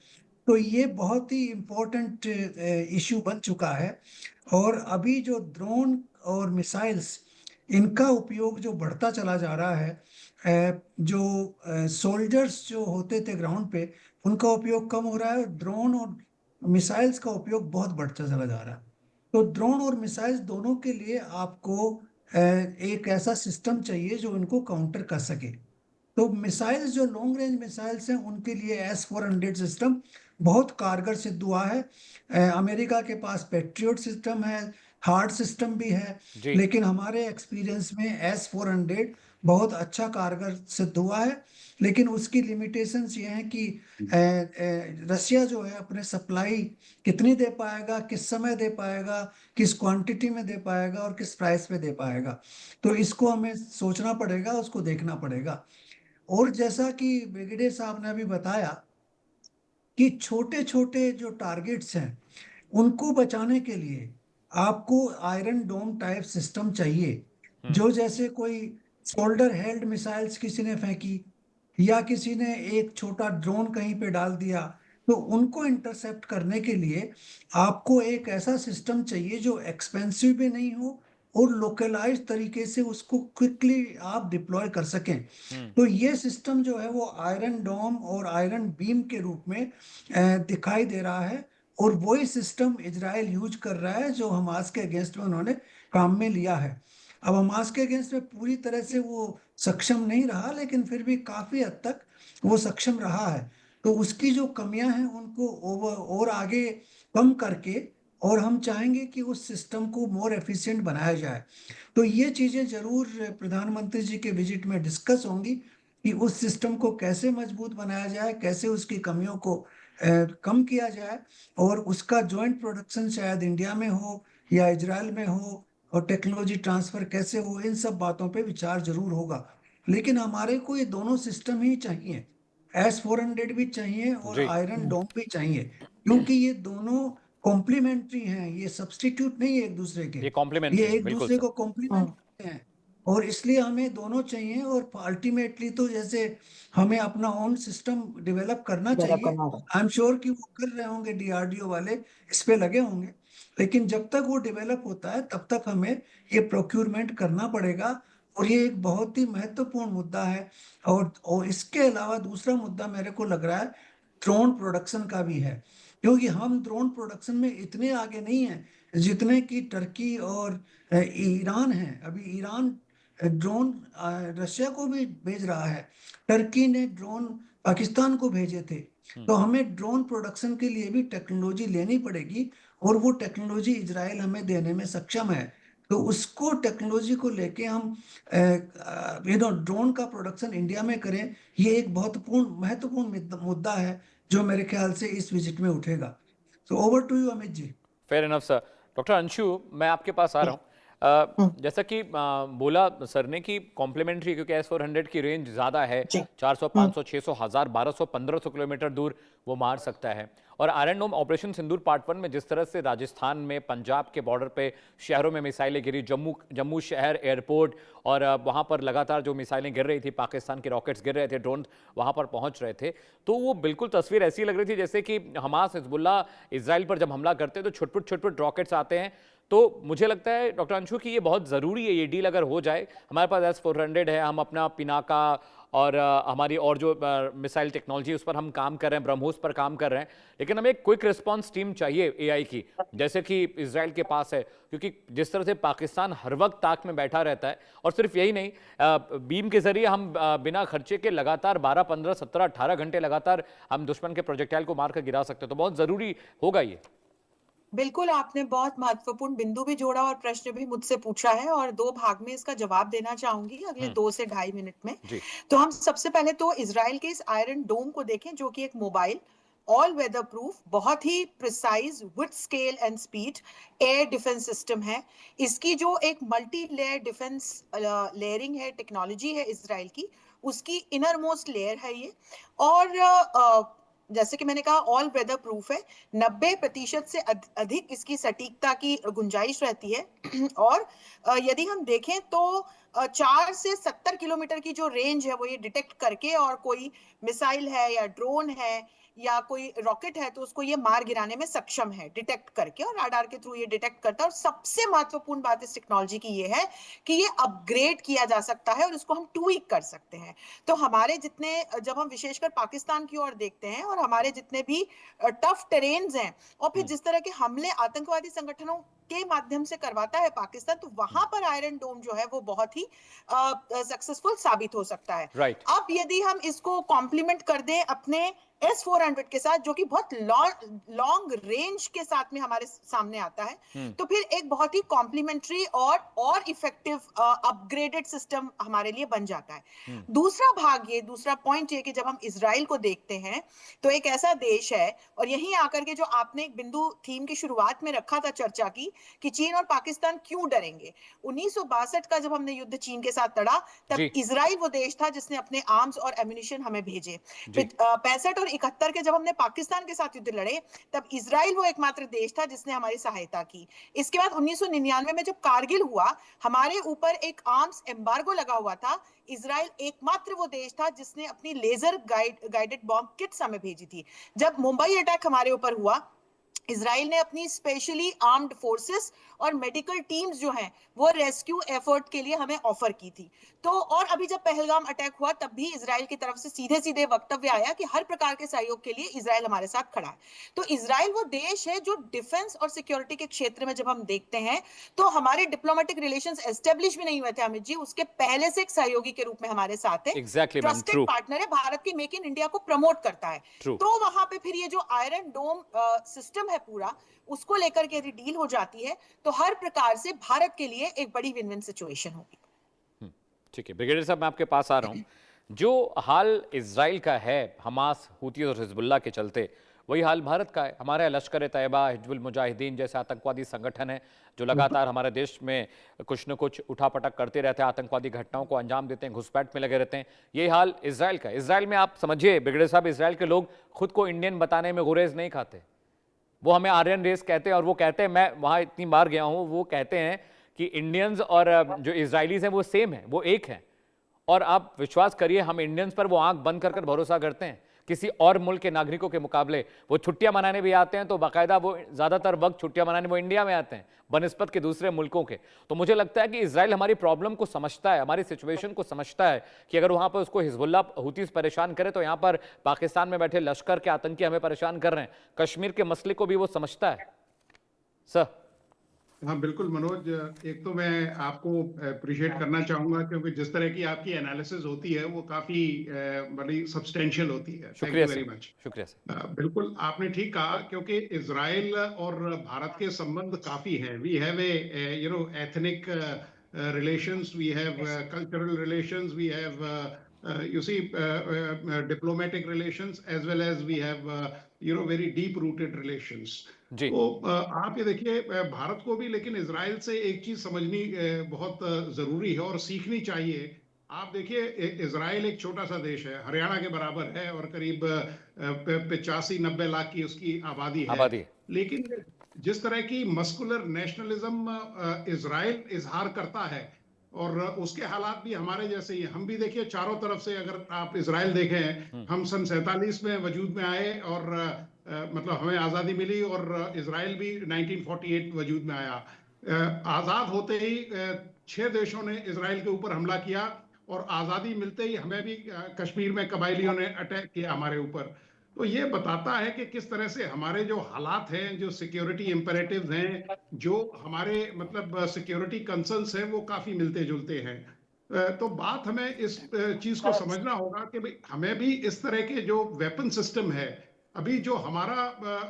तो ये बहुत ही इम्पोर्टेंट इशू बन चुका है। और अभी जो ड्रोन और मिसाइल्स, इनका उपयोग जो बढ़ता चला जा रहा है, जो सोल्जर्स जो होते थे ग्राउंड पे, उनका उपयोग कम हो रहा है, ड्रोन और मिसाइल्स का उपयोग बहुत बढ़ता चला जा रहा है। तो ड्रोन और मिसाइल्स दोनों के लिए आपको एक ऐसा सिस्टम चाहिए जो इनको काउंटर कर सके। तो मिसाइल्स जो लॉन्ग रेंज मिसाइल्स हैं, उनके लिए S-400 सिस्टम बहुत कारगर सिद्ध हुआ है। अमेरिका के पास पैट्रियट सिस्टम है, हार्ड सिस्टम भी है, जी। लेकिन हमारे एक्सपीरियंस में S-400 बहुत अच्छा कारगर सिद्ध हुआ है। लेकिन उसकी लिमिटेशंस ये हैं कि रसिया जो है अपने सप्लाई कितनी दे पाएगा, किस समय दे पाएगा, किस क्वांटिटी में दे पाएगा और किस प्राइस पे दे पाएगा। तो इसको हमें सोचना पड़ेगा, उसको देखना पड़ेगा। और जैसा कि ब्रिगेडियर साहब ने अभी बताया कि छोटे छोटे जो टारगेट्स हैं, उनको बचाने के लिए आपको आयरन डोम टाइप सिस्टम चाहिए, जो जैसे कोई शोल्डर हेल्ड मिसाइल्स किसी ने फेंकी या किसी ने एक छोटा ड्रोन कहीं पे डाल दिया, तो उनको इंटरसेप्ट करने के लिए आपको एक ऐसा सिस्टम चाहिए जो एक्सपेंसिव भी नहीं हो और लोकलाइज तरीके से उसको क्विकली आप डिप्लॉय कर सकें। तो ये सिस्टम जो है वो आयरन डोम और आयरन बीम के रूप में दिखाई दे रहा है। और वही सिस्टम इजराइल यूज कर रहा है जो हमास के अगेंस्ट में उन्होंने काम में लिया है। अब हमास के अगेंस्ट में पूरी तरह से वो सक्षम नहीं रहा, लेकिन फिर भी काफी हद तक वो सक्षम रहा है। तो उसकी जो कमियां हैं उनको और आगे कम करके, और हम चाहेंगे कि उस सिस्टम को मोर एफिशिएंट बनाया जाए। तो ये चीजें जरूर प्रधानमंत्री जी के विजिट में डिस्कस होंगी कि उस सिस्टम को कैसे मजबूत बनाया जाए, कैसे उसकी कमियों को कम किया जाए, और उसका जॉइंट प्रोडक्शन शायद इंडिया में हो या इजराइल में हो, और टेक्नोलॉजी ट्रांसफर कैसे हो, इन सब बातों पे विचार जरूर होगा। लेकिन हमारे को ये दोनों सिस्टम ही चाहिए, S-400 भी चाहिए और जी। आयरन डोम भी चाहिए। क्योंकि ये दोनों कॉम्प्लीमेंट्री हैं, ये सब्स्टिट्यूट नहीं है एक दूसरे के, ये कॉम्प्लीमेंट्री ये है, एक बिल्कुल दूसरे सर। को कॉम्प्लीमेंट करते हैं, और इसलिए हमें दोनों चाहिए। और अल्टीमेटली तो जैसे हमें अपना ओन सिस्टम डेवलप करना चाहिए, आई एम श्योर कि वो कर रहे होंगे, डीआरडीओ वाले इस पे लगे होंगे, लेकिन जब तक वो डेवलप होता है तब तक हमें ये प्रोक्यूरमेंट करना पड़ेगा। और ये एक बहुत ही महत्वपूर्ण मुद्दा है। और इसके अलावा दूसरा मुद्दा मेरे को लग रहा है ड्रोन प्रोडक्शन का भी है, क्योंकि हम ड्रोन प्रोडक्शन में इतने आगे नहीं हैं जितने कि टर्की और ईरान है। अभी ईरान ड्रोन रशिया को भी भेज रहा है, टर्की ने ड्रोन पाकिस्तान को भेजे थे। तो हमें ड्रोन प्रोडक्शन के लिए भी टेक्नोलॉजी लेनी पड़ेगी, और वो टेक्नोलॉजी इजराइल हमें देने में सक्षम है। तो उसको टेक्नोलॉजी को लेके हम ड्रोन का प्रोडक्शन इंडिया में करें, ये एक महत्वपूर्ण मुद्दा है जो मेरे ख्याल से इस विजिट में उठेगा। तो over to you Amit ji. Fair enough sir. Doctor Anshu, मैं आपके पास आ रहा हूँ। जैसा कि बोला सर ने कि कॉम्प्लीमेंट्री, क्योंकि S-400 की रेंज ज़्यादा है, 400, 500, 600, 1000, 1200, 1500 किलोमीटर दूर वो मार सकता है। और आयरन डोम ऑपरेशन सिंदूर पार्ट 1 में जिस तरह से राजस्थान में, पंजाब के बॉर्डर पे शहरों में मिसाइलें गिरी, जम्मू शहर एयरपोर्ट, और वहाँ पर लगातार जो मिसाइलें गिर रही थी, पाकिस्तान के रॉकेट्स गिर रहे थे, ड्रोन वहाँ पर पहुँच रहे थे, तो वो बिल्कुल तस्वीर ऐसी लग रही थी जैसे कि हमास, हिजबुल्लाह इजराइल पर जब हमला करते हैं तो छुट-पुट रॉकेट्स आते हैं। तो मुझे लगता है डॉक्टर अंशु कि ये बहुत ज़रूरी है, ये डील अगर हो जाए। हमारे पास S-400 है, हम अपना पिनाका और हमारी और जो मिसाइल टेक्नोलॉजी उस पर हम काम कर रहे हैं, ब्रह्मोस पर काम कर रहे हैं, लेकिन हमें एक क्विक रिस्पांस टीम चाहिए AI की, जैसे कि इजराइल के पास है। क्योंकि जिस तरह से पाकिस्तान हर वक्त ताक में बैठा रहता है, और सिर्फ यही नहीं, बीम के जरिए हम बिना खर्चे के लगातार 12, 15, 17, 18 घंटे लगातार हम दुश्मन के प्रोजेक्टाइल को मार कर गिरा सकते हैं। तो बहुत ज़रूरी होगा ये। बिल्कुल, आपने बहुत महत्वपूर्ण बिंदु भी जोड़ा और प्रश्न भी मुझसे पूछा है, और 2 भाग में इसका जवाब देना चाहूंगी अगले 2 से ढाई मिनट में। जी। तो हम सबसे पहले तो इजराइल के इस आयरन डोम को देखें, जो कि एक मोबाइल ऑल वेदर प्रूफ, बहुत ही precise with scale and speed air defence system है। इसकी जो एक मल्टी लेयर डिफेंस लेयरिंग है, टेक्नोलॉजी है इजराइल की, उसकी इनर मोस्ट लेयर है ये। और जैसे कि मैंने कहा, ऑल वेदर प्रूफ है, 90% से अधिक इसकी सटीकता की गुंजाइश रहती है। और यदि हम देखें तो 4 से 70 किलोमीटर की जो रेंज है वो ये डिटेक्ट करके, और कोई मिसाइल है या ड्रोन है या कोई रॉकेट है तो उसको ये मार गिराने में सक्षम है, डिटेक्ट करके, और राडार के थ्रू ये डिटेक्ट करता है। और सबसे महत्वपूर्ण बात इस टेक्नोलॉजी की ये है कि ये अपग्रेड किया जा सकता है और इसको हम ट्वीक कर सकते हैं। तो हमारे जितने, जब हम विशेषकर पाकिस्तान की ओर देखते हैं, और हमारे जितने भी टफ टेरेन्स हैं, और फिर जिस तरह के हमले आतंकवादी संगठनों के माध्यम से करवाता है पाकिस्तान, तो वहां पर आयरन डोम जो है वो बहुत ही सक्सेसफुल साबित हो सकता है। राइट। अब यदि हम इसको कॉम्प्लीमेंट कर दें अपने S-400 के साथ, जो कि बहुत लॉन्ग रेंज के साथ में हमारे सामने आता है, तो फिर एक बहुत ही कॉम्प्लीमेंट्री और इफेक्टिव अपग्रेडेड सिस्टम हमारे लिए बन जाता है। दूसरा पॉइंट ये कि जब हम इजराइल को देखते हैं तो एक ऐसा देश है, और यहीं आकर के जो आपने एक बिंदु थीम की शुरुआत में रखा था चर्चा की, कि चीन और पाकिस्तान क्यों डरेंगे। 1962 का जब हमने युद्ध चीन के साथ लड़ा, तब इजराइल वो देश था जिसने अपने आर्म्स और एम्यूनिशन हमें भेजे। 65 और 71 के जब हमने पाकिस्तान के साथ युद्ध लड़े, तब इजराइल वो एकमात्र देश था जिसने हमारी सहायता की। इसके बाद 1999 में जब कारगिल हुआ, हमारे ऊपर एक आर्म्स एम्बार्गो लगा हुआ था। इजराइल एकमात्र वो देश था जिसने अपनी लेजर गाइडेड बॉम्ब किट्स हमें भेजी थी। जब मुंबई अटैक हमारे ऊपर हुआ, इजराइल ने अपनी स्पेशली आर्म्ड फोर्सेस और मेडिकल टीम्स जो हैं वो रेस्क्यू एफर्ट के लिए हमें ऑफर की थी। तो और अभी जब पहलगाम अटैक हुआ, तब भी इजराइल की तरफ से सीधे वक्तव्य आया कि हर प्रकार के सहयोग के लिए इजराइल हमारे साथ खड़ा है। तो इजराइल वो देश है जो डिफेंस और सिक्योरिटी के क्षेत्र में जब हम देखते हैं तो हमारे डिप्लोमेटिक रिलेशंस एस्टेब्लिश भी नहीं हुए थे अमित जी, उसके पहले से एक सहयोगी के रूप में हमारे साथ है। Exactly, ma'am. Trusted True. Partner है, भारत की मेक इन इंडिया को प्रमोट करता है। True. तो वहां पे फिर ये जो आयरन डोम सिस्टम है पूरा, उसको लेकर के यदि डील हो जाती है तो हर प्रकार से भारत के लिए एक बड़ी विन विन सिचुएशन होगी। ठीक है ब्रिगेडियर साहब, मैं आपके पास आ रहा हूँ। जो हाल इजराइल का है हमास, हूती और हिजबुल्लाह के चलते, वही हाल भारत का है। हमारे लश्कर तैयबा, हिजबुल मुजाहिदीन जैसे आतंकवादी संगठन है जो लगातार हमारे देश में कुछ न कुछ उठापटक करते रहते हैं, आतंकवादी घटनाओं को अंजाम देते हैं, घुसपैठ में लगे रहते हैं। यही हाल इजराइल का है। इजराइल में आप समझिए ब्रिगेडियर साहब, इजराइल के लोग खुद को इंडियन बताने में गुरेज नहीं खाते। वो हमें आर्यन रेस कहते हैं, और वो कहते हैं, मैं वहां इतनी बार गया हूं, वो कहते हैं कि इंडियंस और जो इजरायलीज हैं वो सेम है, वो एक है। और आप विश्वास करिए, हम इंडियंस पर वो आंख बंद कर भरोसा करते हैं। किसी और मुल्क के नागरिकों के मुकाबले वो छुट्टियां मनाने भी आते हैं तो बाकायदा वो ज्यादातर वक्त छुट्टियां मनाने वो इंडिया में आते हैं बनिस्बत के दूसरे मुल्कों के। तो मुझे लगता है कि इजराइल हमारी प्रॉब्लम को समझता है, हमारी सिचुएशन को समझता है कि अगर वहां पर उसको हिजबुल्ला हुतीस परेशान करे तो यहां पर पाकिस्तान में बैठे लश्कर के आतंकी हमें परेशान कर रहे हैं। कश्मीर के मसले को भी वो समझता है। सर। हाँ बिल्कुल मनोज, एक तो मैं आपको अप्रिशिएट करना चाहूंगा क्योंकि जिस तरह की आपकी एनालिसिस होती है वो काफी बड़ी सब्सटेंशियल होती है। थैंक शुक्रिया यू वेरी सर, मच। शुक्रिया सर। बिल्कुल आपने ठीक कहा, क्योंकि इजराइल और भारत के संबंध काफी हैं। We have a you know ethnic relations, we have cultural relations, we have you see diplomatic relations, as well as we have you know very deep rooted relations. जी। तो आप ये देखिए, भारत को भी लेकिन इजराइल से एक चीज समझनी बहुत जरूरी है और सीखनी चाहिए। आप देखिए, इजराइल एक छोटा सा देश है, हरियाणा के बराबर है, और करीब 85-90 लाख की उसकी आबादी है। लेकिन जिस तरह की मस्कुलर नेशनलिज्म इजराइल इजहार करता है, और उसके हालात भी हमारे जैसे ही। हम भी देखिए चारों तरफ से, अगर आप इजराइल देखें, हम सन 47 में वजूद में आए और मतलब हमें आज़ादी मिली, और इजराइल भी 1948 वजूद में आया। आज़ाद होते ही 6 देशों ने इजराइल के ऊपर हमला किया, और आज़ादी मिलते ही हमें भी कश्मीर में कबायलियों ने अटैक किया हमारे ऊपर। तो ये बताता है कि किस तरह से हमारे जो हालात हैं, जो सिक्योरिटी इम्पेरेटिव्स हैं, जो हमारे मतलब सिक्योरिटी कंसर्न्स हैं, वो काफी मिलते जुलते हैं। तो बात हमें इस चीज को समझना होगा कि भाई हमें भी इस तरह के जो वेपन सिस्टम है, अभी जो हमारा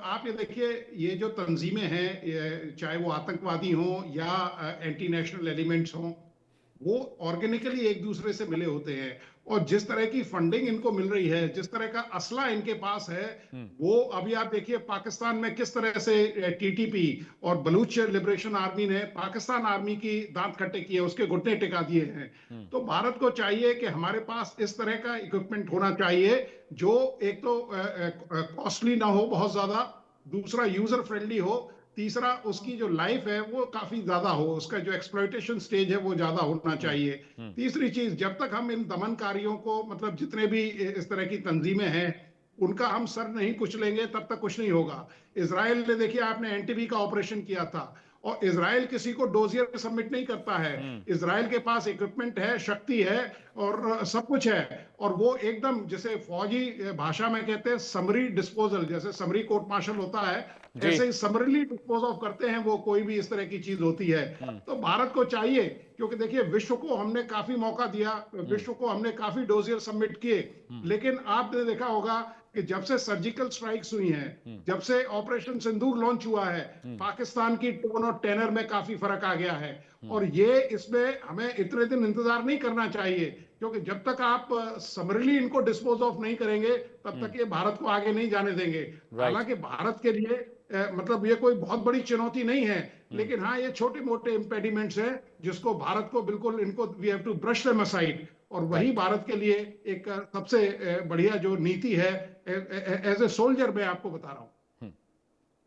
आप ये देखिए, ये जो तंजीमें हैं, चाहे वो आतंकवादी हों या एंटी नेशनल एलिमेंट्स हों, वो ऑर्गेनिकली एक दूसरे से मिले होते हैं। और जिस तरह की फंडिंग इनको मिल रही है, जिस तरह का असला इनके पास है, वो अभी आप देखिए पाकिस्तान में किस तरह से टीटीपी और बलूच लिबरेशन आर्मी ने पाकिस्तान आर्मी की दांत खट्टे किए, उसके घुटने टिका दिए हैं। तो भारत को चाहिए कि हमारे पास इस तरह का इक्विपमेंट होना चाहिए जो एक तो कॉस्टली ना हो बहुत ज्यादा, दूसरा यूजर फ्रेंडली हो, तीसरा उसकी जो लाइफ है वो काफी ज्यादा हो, उसका जो एक्सप्लॉयटेशन स्टेज है वो ज्यादा होना चाहिए। तीसरी चीज, जब तक हम इन दमनकारियों को, मतलब जितने भी इस तरह की तंजीमें हैं, उनका हम सर नहीं कुचलेंगे, तब तक कुछ नहीं होगा। इजराइल ने देखिए, आपने एनटीबी का ऑपरेशन किया था, और इजराइल किसी को डोजियर सबमिट नहीं करता है। इजराइल के पास इक्विपमेंट है, शक्ति है, और सब कुछ है, और वो एकदम जैसे फौजी भाषा में कहते हैं समरी डिस्पोजल, जैसे समरी कोर्ट मार्शल होता है, ऐसे ही समरली डिस्पोज ऑफ करते हैं वो कोई भी इस तरह की चीज होती है। तो भारत को चाहिए, क्योंकि देखिए विश्व को हमने काफी मौका दिया, विश्व को हमने काफी डोजियर सबमिट किए, लेकिन आपने देखा होगा कि जब से सर्जिकल स्ट्राइक्स हुई हैं, जब से ऑपरेशन सिंदूर लॉन्च हुआ है, पाकिस्तान की टोन और टेनर में काफी फर्क आ गया है। और ये इसमें हमें इतने दिन इंतजार नहीं करना चाहिए, क्योंकि जब तक आप समरली इनको डिस्पोज ऑफ नहीं करेंगे, तब तक ये भारत को आगे नहीं जाने देंगे। हालांकि भारत के लिए मतलब ये कोई बहुत बड़ी चुनौती नहीं है, लेकिन हाँ, ये छोटे मोटे इम्पेडिमेंट्स हैं जिसको भारत को बिल्कुल, इनको we have to brush them aside. और वही भारत के लिए एक सबसे बढ़िया जो नीति है, एज ए सोल्जर मैं आपको बता रहा हूँ।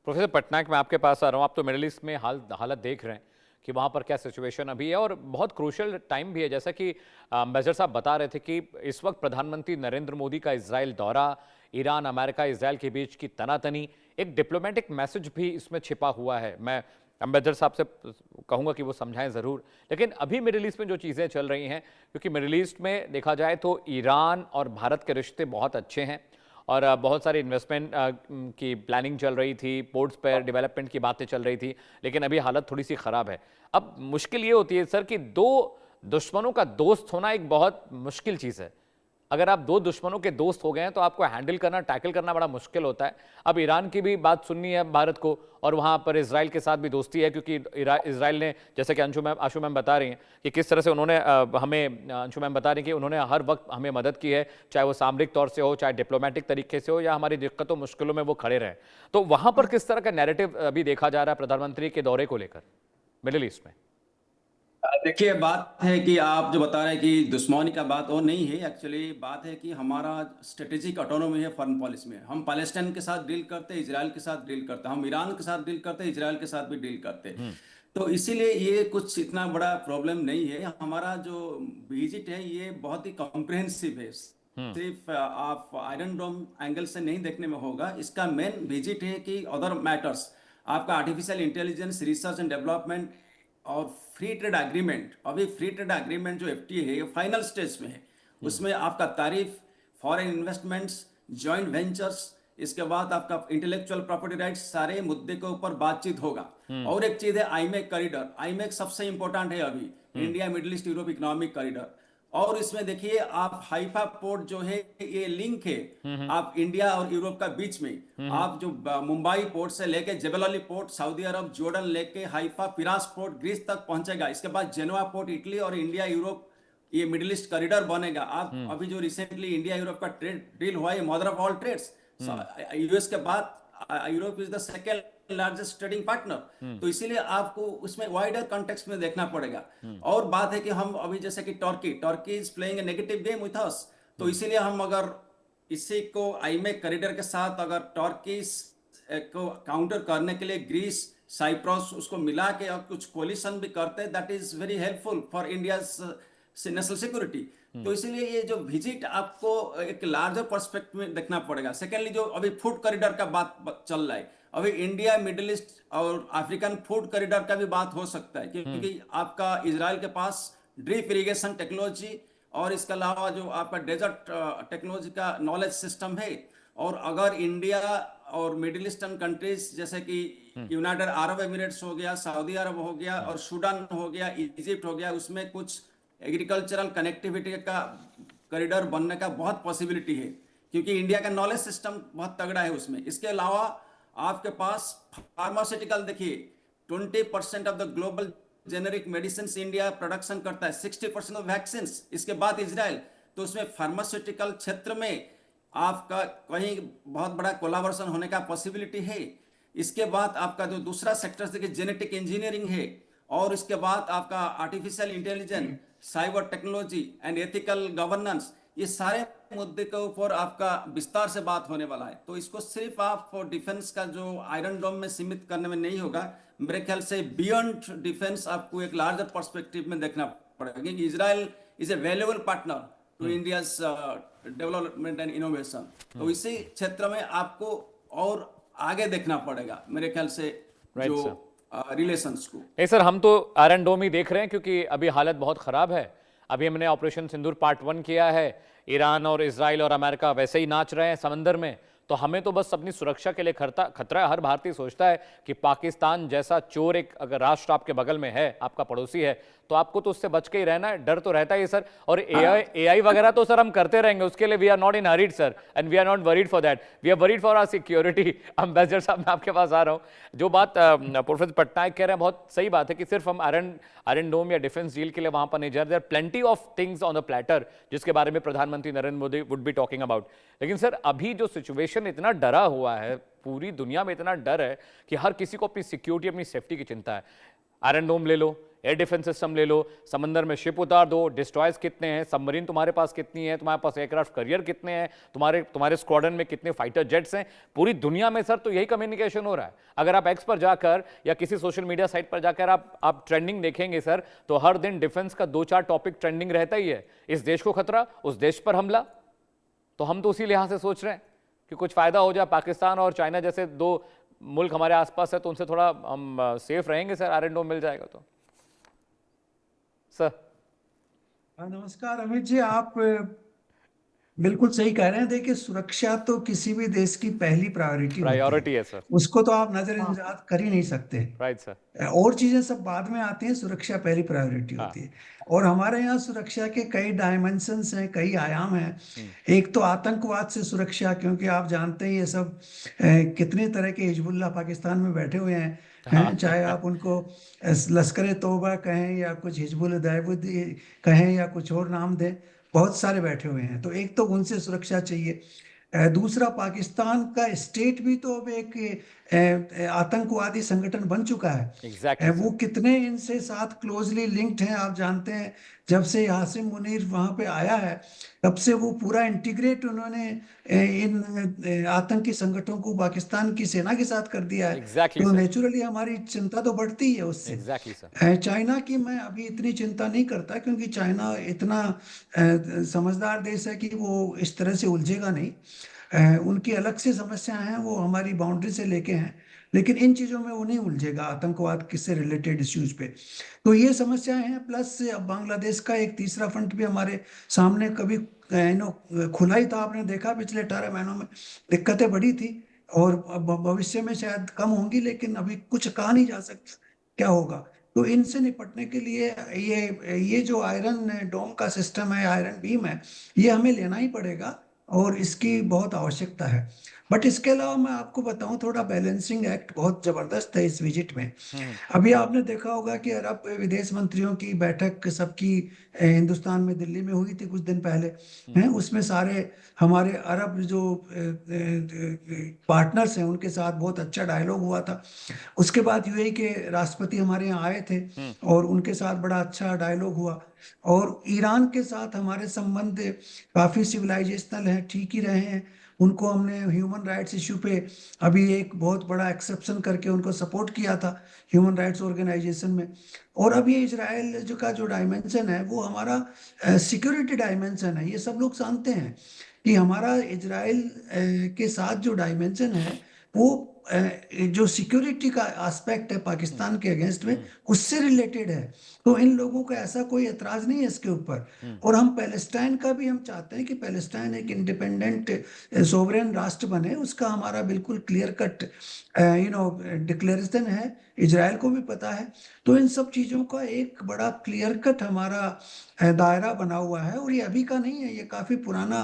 प्रोफेसर पटनायक, मैं आपके पास आ रहा हूँ। आप तो मिडिल ईस्ट में हालत देख रहे हैं कि वहाँ पर क्या सिचुएशन अभी है, और बहुत क्रूशियल टाइम भी है। जैसा कि मेजर साहब बता रहे थे कि इस वक्त प्रधानमंत्री नरेंद्र मोदी का इजराइल दौरा, ईरान अमेरिका इजराइल के बीच की तनातनी, एक डिप्लोमेटिक मैसेज भी इसमें छिपा हुआ है। मैं अम्बेडकर साहब से कहूँगा कि वो समझाएं ज़रूर। लेकिन अभी मिडिल ईस्ट में जो चीज़ें चल रही हैं, क्योंकि मिडिल ईस्ट में देखा जाए तो ईरान और भारत के रिश्ते बहुत अच्छे हैं, और बहुत सारी इन्वेस्टमेंट की प्लानिंग चल रही थी, पोर्ट्स पर डेवलपमेंट की बातें चल रही थी, लेकिन अभी हालत थोड़ी सी ख़राब है। अब मुश्किल ये होती है सर कि दो दुश्मनों का दोस्त होना एक बहुत मुश्किल चीज़ है। अगर आप दो दुश्मनों के दोस्त हो गए हैं तो आपको हैंडल करना, टैकल करना बड़ा मुश्किल होता है। अब ईरान की भी बात सुननी है भारत को, और वहाँ पर इजराइल के साथ भी दोस्ती है, क्योंकि इजराइल ने, जैसे कि आशु मैम बता रही हैं कि किस तरह से उन्होंने हमें, आशु मैम बता रही हैं कि उन्होंने हर वक्त हमें मदद की है, चाहे वो सामरिक तौर से हो, चाहे डिप्लोमेटिक तरीके से हो, या हमारी दिक्कतों मुश्किलों में वो खड़े रहें। तो वहाँ पर किस तरह का नैरेटिव अभी देखा जा रहा है प्रधानमंत्री के दौरे को लेकर मिडिल ईस्ट में? देखिए, बात है कि आप जो बता रहे हैं कि दुश्मनी का बात वो नहीं है। एक्चुअली बात है कि हमारा स्ट्रेटेजिक ऑटोनॉमी है फॉरेन पॉलिसी में। हम पैलेस्टाइन के साथ डील करते हैं, इजराइल के साथ डील करते हैं, हम ईरान के साथ डील करते हैं, इजराइल के साथ भी डील करते हैं। तो इसीलिए ये कुछ इतना बड़ा प्रॉब्लम नहीं है। हमारा जो विजिट है ये बहुत ही कॉम्प्रिहेंसिव है। सिर्फ आप आयरन डोम एंगल से नहीं देखने में होगा। इसका मेन विजिट है कि अदर मैटर्स, आपका artificial intelligence, research and development और फ्री ट्रेड एग्रीमेंट। अभी फ्री ट्रेड एग्रीमेंट जो एफटीए है ये फाइनल स्टेज में है। उसमें आपका तारीफ, फॉरेन इन्वेस्टमेंट्स, जॉइंट वेंचर्स, इसके बाद आपका इंटेलेक्चुअल प्रॉपर्टी राइट्स, सारे मुद्दे के ऊपर बातचीत होगा। और एक चीज है आईमेक कॉरिडोर। आईमेक सबसे इंपॉर्टेंट है अभी, India middle east Europe economic corridor. और इसमें देखिए आप हाइफा पोर्ट जो है ये लिंक है आप इंडिया और यूरोप का बीच में। आप जो मुंबई पोर्ट से लेके Jebel Ali port Saudi Arab, Jordan लेके हाइफा पिरास पोर्ट ग्रीस तक पहुंचेगा। इसके बाद जेनोवा पोर्ट इटली और इंडिया यूरोप, ये मिडिल ईस्ट कॉरिडोर बनेगा। आप अभी जो रिसेंटली इंडिया यूरोप का ट्रेड डील हुआ है, mother of all trades, US के बाद Europe is the second largest trading partner. तो इसीलिए आपको उसमें वाइडर कॉन्टेक्स्ट में देखना पड़ेगा। और बात है कि हम अभी जैसे कि Turkey is playing a negative game with us. तो इसीलिए हम अगर इसी को आईमेक कॉरिडोर के साथ अगर टर्की को काउंटर करने के लिए ग्रीस, साइप्रस उसको मिला के और कुछ कोलिशन भी करते हैं, that is very helpful for India's national security. तो इसीलिए ये जो विजिट आपको एक लार्जर पर्सपेक्टिव में देखना पड़ेगा। सेकेंडली जो अभी फूड कॉरिडोर का बात चल रहा है, अभी इंडिया मिडिल ईस्ट और अफ्रीकन फूड कॉरिडोर का भी बात हो सकता है, क्योंकि आपका इजराइल के पास ड्रिप इरिगेशन टेक्नोलॉजी और इसके अलावा जो आपका डेजर्ट टेक्नोलॉजी का नॉलेज सिस्टम है। और अगर इंडिया और मिडिल ईस्टर्न कंट्रीज जैसे कि यूनाइटेड अरब एमिरेट्स हो गया, सऊदी अरब हो गया और सूडान हो गया, इजिप्ट हो गया, उसमें कुछ एग्रीकल्चरल कनेक्टिविटी का कॉरिडोर बनने का बहुत पॉसिबिलिटी है, क्योंकि इंडिया का नॉलेज सिस्टम बहुत तगड़ा है उसमें। इसके अलावा आपके पास फार्मास्यूटिकल, देखिए 20% of the global generic medicine India production करता है, 60% ऑफ वैक्सीन। इसके बाद इजराइल। तो उसमें फार्मास्यूटिकल क्षेत्र में आपका कहीं बहुत बड़ा कोलाबोरेशन होने का पॉसिबिलिटी है। इसके बाद आपका जो दूसरा सेक्टर देखिए जेनेटिक इंजीनियरिंग है, और इसके बाद आपका artificial intelligence, cyber technology and ethical governance, ये सारे मुद्दे के ऊपर आपका विस्तार से बात होने वाला है। तो इसको सिर्फ आप डिफेंस का जो आयरन डोम में सीमित करने में नहीं होगा। मेरे ख्याल से बियॉन्ड डिफेंस आपको एक लार्जर पर्सपेक्टिव में देखना पड़ेगा, क्योंकि Israel is a valuable partner to India's development and innovation. तो इसी क्षेत्र में आपको और आगे देखना पड़ेगा मेरे ख्याल से, जो रिलेशंस को। सर, हम तो आयरन डोम ही देख रहे हैं क्योंकि अभी हालत बहुत खराब है। अभी हमने ऑपरेशन सिंदूर पार्ट 1 किया है, ईरान और इजराइल और अमेरिका वैसे ही नाच रहे हैं समंदर में। तो हमें तो बस अपनी सुरक्षा के लिए खतरा है। हर भारतीय सोचता है कि पाकिस्तान जैसा चोर एक अगर राष्ट्र आपके बगल में है, आपका पड़ोसी है, तो आपको तो उससे बच के ही रहना है। डर तो रहता ही है सर। और एआई वगैरह तो सर हम करते रहेंगे, उसके लिए we are not in hurried sir, and we are not worried for that, we are worried for our security. Ambassador साहब, मैं आपके पास आ रहा हूँ। जो बात प्रोफेसर पटनायक कह रहे हैं बहुत सही बात है कि सिर्फ हम आयरन डोम या डिफेंस डील के लिए वहां पर नहीं जा रहे। There are plenty of things on the platter जिसके बारे में प्रधानमंत्री Narendra Modi would be talking about. लेकिन सर अभी जो सिचुएशन इतना डरा हुआ है, पूरी दुनिया में इतना डर है कि हर किसी को अपनी सिक्योरिटी, अपनी सेफ्टी की चिंता है। आयरन डोम ले लो, एयर डिफेंस सिस्टम ले लो, समंदर में शिप उतार दो, डिस्ट्रॉयर्स कितने हैं, सबमरीन तुम्हारे पास कितनी है, तुम्हारे पास एयरक्राफ्ट कैरियर कितने हैं, तुम्हारे स्क्वाड्रन में कितने फाइटर जेट्स हैं। पूरी दुनिया में सर तो यही कम्युनिकेशन हो रहा है। अगर आप एक्स पर जाकर या किसी सोशल मीडिया साइट पर जाकर आप ट्रेंडिंग देखेंगे सर, तो हर दिन डिफेंस का 2-4 टॉपिक ट्रेंडिंग रहता ही है। इस देश को खतरा, उस देश पर हमला। तो हम तो उसी लिहाज से सोच रहे हैं कि कुछ फायदा हो जाए। पाकिस्तान और चाइना जैसे 2 मुल्क हमारे आसपास है, तो उनसे थोड़ा हम सेफ रहेंगे सर, आयरन डोम मिल जाएगा तो। सर नमस्कार अमित जी, आप बिल्कुल सही कह रहे हैं। देखिए, सुरक्षा तो किसी भी देश की पहली प्रायोरिटी है सर, उसको तो आप नजरअंदाज कर ही नहीं सकते। Right sir. और चीजें सब बाद में आती हैं, सुरक्षा पहली प्रायोरिटी होती है। और हमारे यहाँ सुरक्षा के कई डायमेंशंस हैं, कई आयाम हैं। एक तो आतंकवाद से सुरक्षा, क्योंकि आप जानते हैं ये सब कितने तरह के हिजबुल्लाह पाकिस्तान में बैठे हुए हैं, चाहे आप उनको लश्कर तौबा कहें या कुछ हिजबुल दैवुद कहें या कुछ और नाम दें, बहुत सारे बैठे हुए हैं। तो एक तो उनसे सुरक्षा चाहिए। दूसरा, पाकिस्तान का स्टेट भी तो अब एक आतंकवादी संगठन बन चुका है। एग्जैक्टली वो कितने इनसे साथ क्लोजली लिंक्ड हैं आप जानते हैं। जब से हाशिम मुनीर वहां पे आया है तब से वो पूरा इंटीग्रेट उन्होंने इन आतंकी संगठनों को पाकिस्तान की सेना के साथ कर दिया है। एग्जैक्टली तो सर, नेचुरली हमारी चिंता तो बढ़ती है उससे। Exactly sir. चाइना की मैं अभी इतनी चिंता नहीं करता, क्योंकि चाइना इतना समझदार देश है कि वो इस तरह से उलझेगा नहीं। उनकी अलग से समस्याएं हैं, वो हमारी बाउंड्री से लेके हैं, लेकिन इन चीज़ों में वो नहीं उलझेगा आतंकवाद किससे रिलेटेड इश्यूज पे। तो ये समस्याएं हैं। प्लस अब बांग्लादेश का एक तीसरा फ्रंट भी हमारे सामने कभी खुला ही था। आपने देखा पिछले 18 महीनों में दिक्कतें बढ़ी थी, और अब भविष्य में शायद कम होंगी, लेकिन अभी कुछ कहा नहीं जा सकता क्या होगा। तो इनसे निपटने के लिए ये जो आयरन डोम का सिस्टम है, आयरन बीम है, ये हमें लेना ही पड़ेगा और इसकी बहुत आवश्यकता है। बट इसके अलावा मैं आपको बताऊं, थोड़ा बैलेंसिंग एक्ट बहुत जबरदस्त है इस विजिट में। अभी आपने देखा होगा कि अरब विदेश मंत्रियों की बैठक सबकी हिंदुस्तान में दिल्ली में हुई थी कुछ दिन पहले। हैं, उसमें सारे हमारे अरब जो पार्टनर्स हैं उनके साथ बहुत अच्छा डायलॉग हुआ था। उसके बाद यूएई के राष्ट्रपति हमारे यहाँ आए थे और उनके साथ बड़ा अच्छा डायलॉग हुआ। और ईरान के साथ हमारे संबंध काफी सिविलाइजेशनल हैं, ठीक ही रहे हैं। उनको हमने ह्यूमन राइट्स इशू पे अभी एक बहुत बड़ा एक्सेप्शन करके उनको सपोर्ट किया था ह्यूमन राइट्स ऑर्गेनाइजेशन में। और अब ये इजराइल जो डायमेंशन है वो हमारा सिक्योरिटी डायमेंशन है। ये सब लोग जानते हैं कि हमारा इजराइल के साथ जो डायमेंशन है वो जो सिक्योरिटी का एस्पेक्ट है पाकिस्तान के अगेंस्ट में, उससे रिलेटेड है। तो इन लोगों का ऐसा कोई एतराज नहीं है इसके ऊपर। और हम पैलेस्टाइन का भी हम चाहते हैं कि पैलेस्टाइन एक इंडिपेंडेंट सोवरेन राष्ट्र बने, उसका हमारा बिल्कुल क्लियर कट डिक्लेरेशन है, इजराइल को भी पता है। तो इन सब चीज़ों का एक बड़ा क्लियर कट हमारा दायरा बना हुआ है। और ये अभी का नहीं है, ये काफ़ी पुराना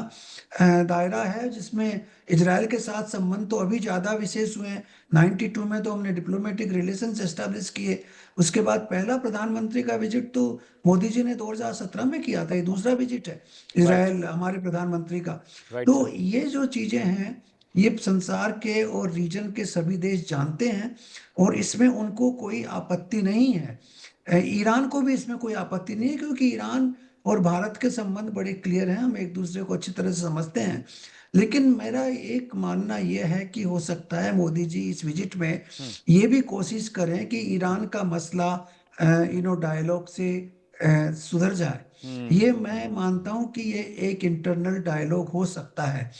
दायरा है, जिसमें इजराइल के साथ संबंध तो अभी ज़्यादा विशेष हुए हैं। 92 में तो हमने डिप्लोमेटिक रिलेशंस एस्टेब्लिश किए। उसके बाद पहला प्रधानमंत्री का विजिट तो मोदी जी ने 2017 में किया था। ये दूसरा विजिट है इजराइल हमारे प्रधानमंत्री का। राइट तो सर। ये जो चीज़ें हैं ये संसार के और रीजन के सभी देश जानते हैं, और इसमें उनको कोई आपत्ति नहीं है। ईरान को भी इसमें कोई आपत्ति नहीं है, क्योंकि ईरान और भारत के संबंध बड़े क्लियर हैं, हम एक दूसरे को अच्छी तरह से समझते हैं। लेकिन मेरा एक मानना यह है कि हो सकता है मोदी जी इस विजिट में ये भी कोशिश करें कि ईरान का मसला डायलॉग से सुधर जाए। ये मैं मानता हूं कि ये एक इंटरनल डायलॉग हो सकता है,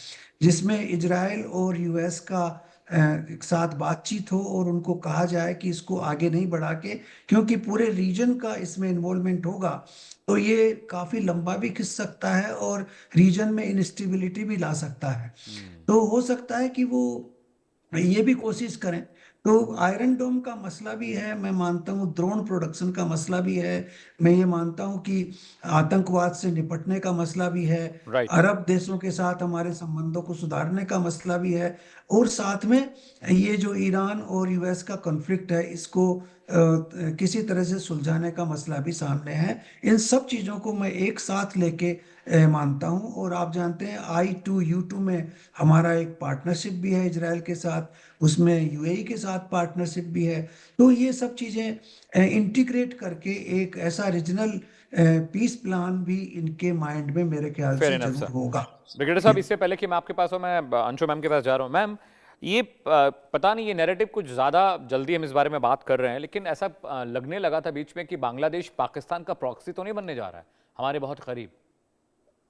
जिसमें इजराइल और यूएस का एक साथ बातचीत हो और उनको कहा जाए कि इसको आगे नहीं बढ़ा के, क्योंकि पूरे रीजन का इसमें इन्वॉल्वमेंट होगा तो ये काफी लंबा भी खिंच सकता है और रीजन में इंस्टेबिलिटी भी ला सकता है। तो हो सकता है कि वो ये भी कोशिश करें। तो आयरन डोम का मसला भी है, मैं मानता हूँ ड्रोन प्रोडक्शन का मसला भी है, मैं ये मानता हूँ कि आतंकवाद से निपटने का मसला भी है, राइट। अरब देशों के साथ हमारे संबंधों को सुधारने का मसला भी है, और साथ में ये जो ईरान और यूएस का कॉन्फ्लिक्ट है इसको किसी तरह से सुलझाने का मसला भी सामने है। इन सब चीज़ों को मैं एक साथ लेके मानता हूँ। और आप जानते हैं I2U2 में हमारा एक पार्टनरशिप भी है इजराइल के साथ, उसमें यूएई के साथ पार्टनरशिप भी है। तो ये सब चीज़ें इंटीग्रेट करके एक ऐसा रीजनल पीस प्लान भी इनके माइंड में मेरे ख्याल फेयर से इनफ जरूर सर। होगा। ब्रिगेडियर साहब, इससे पहले कि मैं आपके पास हूं, मैं अंशु मैम के पास जा रहा हूं। मैम, ये पता नहीं, ये नैरेटिव कुछ ज़्यादा जल्दी हम इस बारे में बात कर रहे हैं, लेकिन ऐसा लगने लगा था बीच में कि बांग्लादेश पाकिस्तान का प्रॉक्सी तो नहीं बनने जा रहा है हमारे बहुत करीब।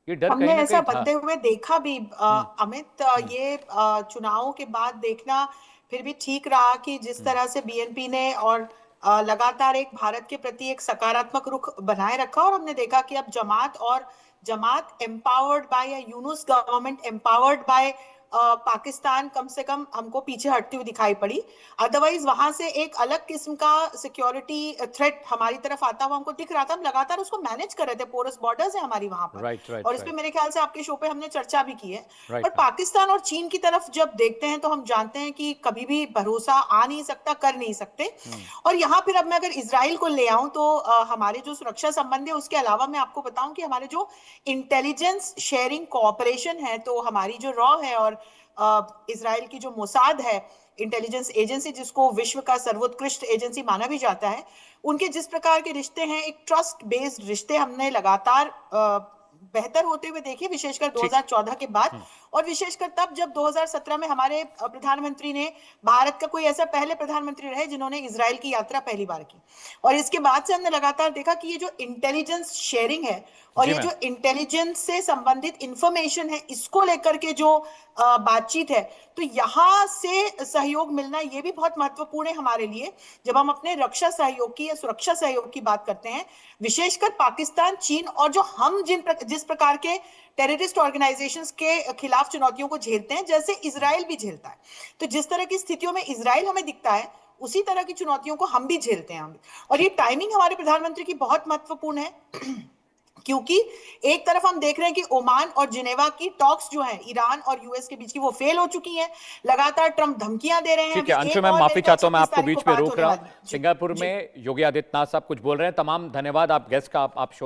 ये डर हमने कहीं ना ऐसा कहीं था। बनते हुए देखा भी अमित। ये चुनावों के बाद देखना फिर भी ठीक रहा कि जिस तरह से बीएनपी ने और लगातार एक भारत के प्रति एक सकारात्मक रुख बनाए रखा। और हमने देखा कि अब Jamaat empowered by Yunus government, empowered by Pakistan कम से कम हमको पीछे हटती हुई दिखाई पड़ी। अदरवाइज वहां से एक अलग किस्म का सिक्योरिटी थ्रेट हमारी तरफ आता हुआ हमको दिख रहा था। हम लगातार उसको मैनेज कर रहे थे, पोरस बॉर्डर्स है हमारी वहां पर। और इस पे मेरे ख्याल से आपके शो पे हमने चर्चा भी की है। और पाकिस्तान और चीन की तरफ जब देखते हैं तो हम जानते हैं कि कभी भी भरोसा आ नहीं सकता, कर नहीं सकते। और यहाँ फिर अब मैं अगर इजराइल को ले आऊं तो हमारे जो सुरक्षा संबंध है उसके अलावा मैं आपको बताऊं कि हमारे जो इंटेलिजेंस शेयरिंग कोऑपरेशन है, तो हमारी जो रॉ है और इजराइल की जो मोसाद है इंटेलिजेंस एजेंसी, जिसको विश्व का सर्वोत्कृष्ट एजेंसी माना भी जाता है, उनके जिस प्रकार के रिश्ते हैं, एक ट्रस्ट बेस्ड रिश्ते हमने लगातार बेहतर होते हुए देखे, विशेषकर 2014 के बाद। और विशेषकर तब जब 2017 में हमारे प्रधानमंत्री ने, भारत का कोई ऐसा पहले प्रधानमंत्री रहे जिन्होंने इजराइल की यात्रा पहली बार की। और इसके बाद से हमने लगातार देखा कि ये जो इंटेलिजेंस शेयरिंग है और ये जो इंटेलिजेंस से संबंधित इंफॉर्मेशन है, इसको लेकर के जो बातचीत है, तो यहाँ से सहयोग मिलना ये भी बहुत महत्वपूर्ण है हमारे लिए जब हम अपने रक्षा सहयोग की या सुरक्षा सहयोग की बात करते हैं। विशेषकर पाकिस्तान, चीन और जो हम जिस प्रकार के टेररिस्ट ऑर्गेनाइजेशंस के खिलाफ चुनौतियों को झेलते हैं, जैसे इजराइल भी झेलता है। तो जिस तरह की स्थितियों में इजराइल हमें दिखता है, उसी तरह की चुनौतियों को हम भी झेलते हैं। और ये टाइमिंग हमारे प्रधानमंत्री की बहुत महत्वपूर्ण है क्योंकि एक तरफ हम देख रहे हैं कि ओमान और जिनेवा की टॉक्स जो हैं ईरान और यूएस के बीच की, वो फेल हो चुकी हैं। लगातार ट्रंप धमकियां दे रहे हैं। ठीक है अंशु, मैं माफी चाहता हूं, मैं आपको बीच में रोक रहा हूं। सिंगापुर में योगी आदित्यनाथ साहब कुछ बोल रहे हैं। तमाम धन्यवाद आप गेस्ट का, आप शो में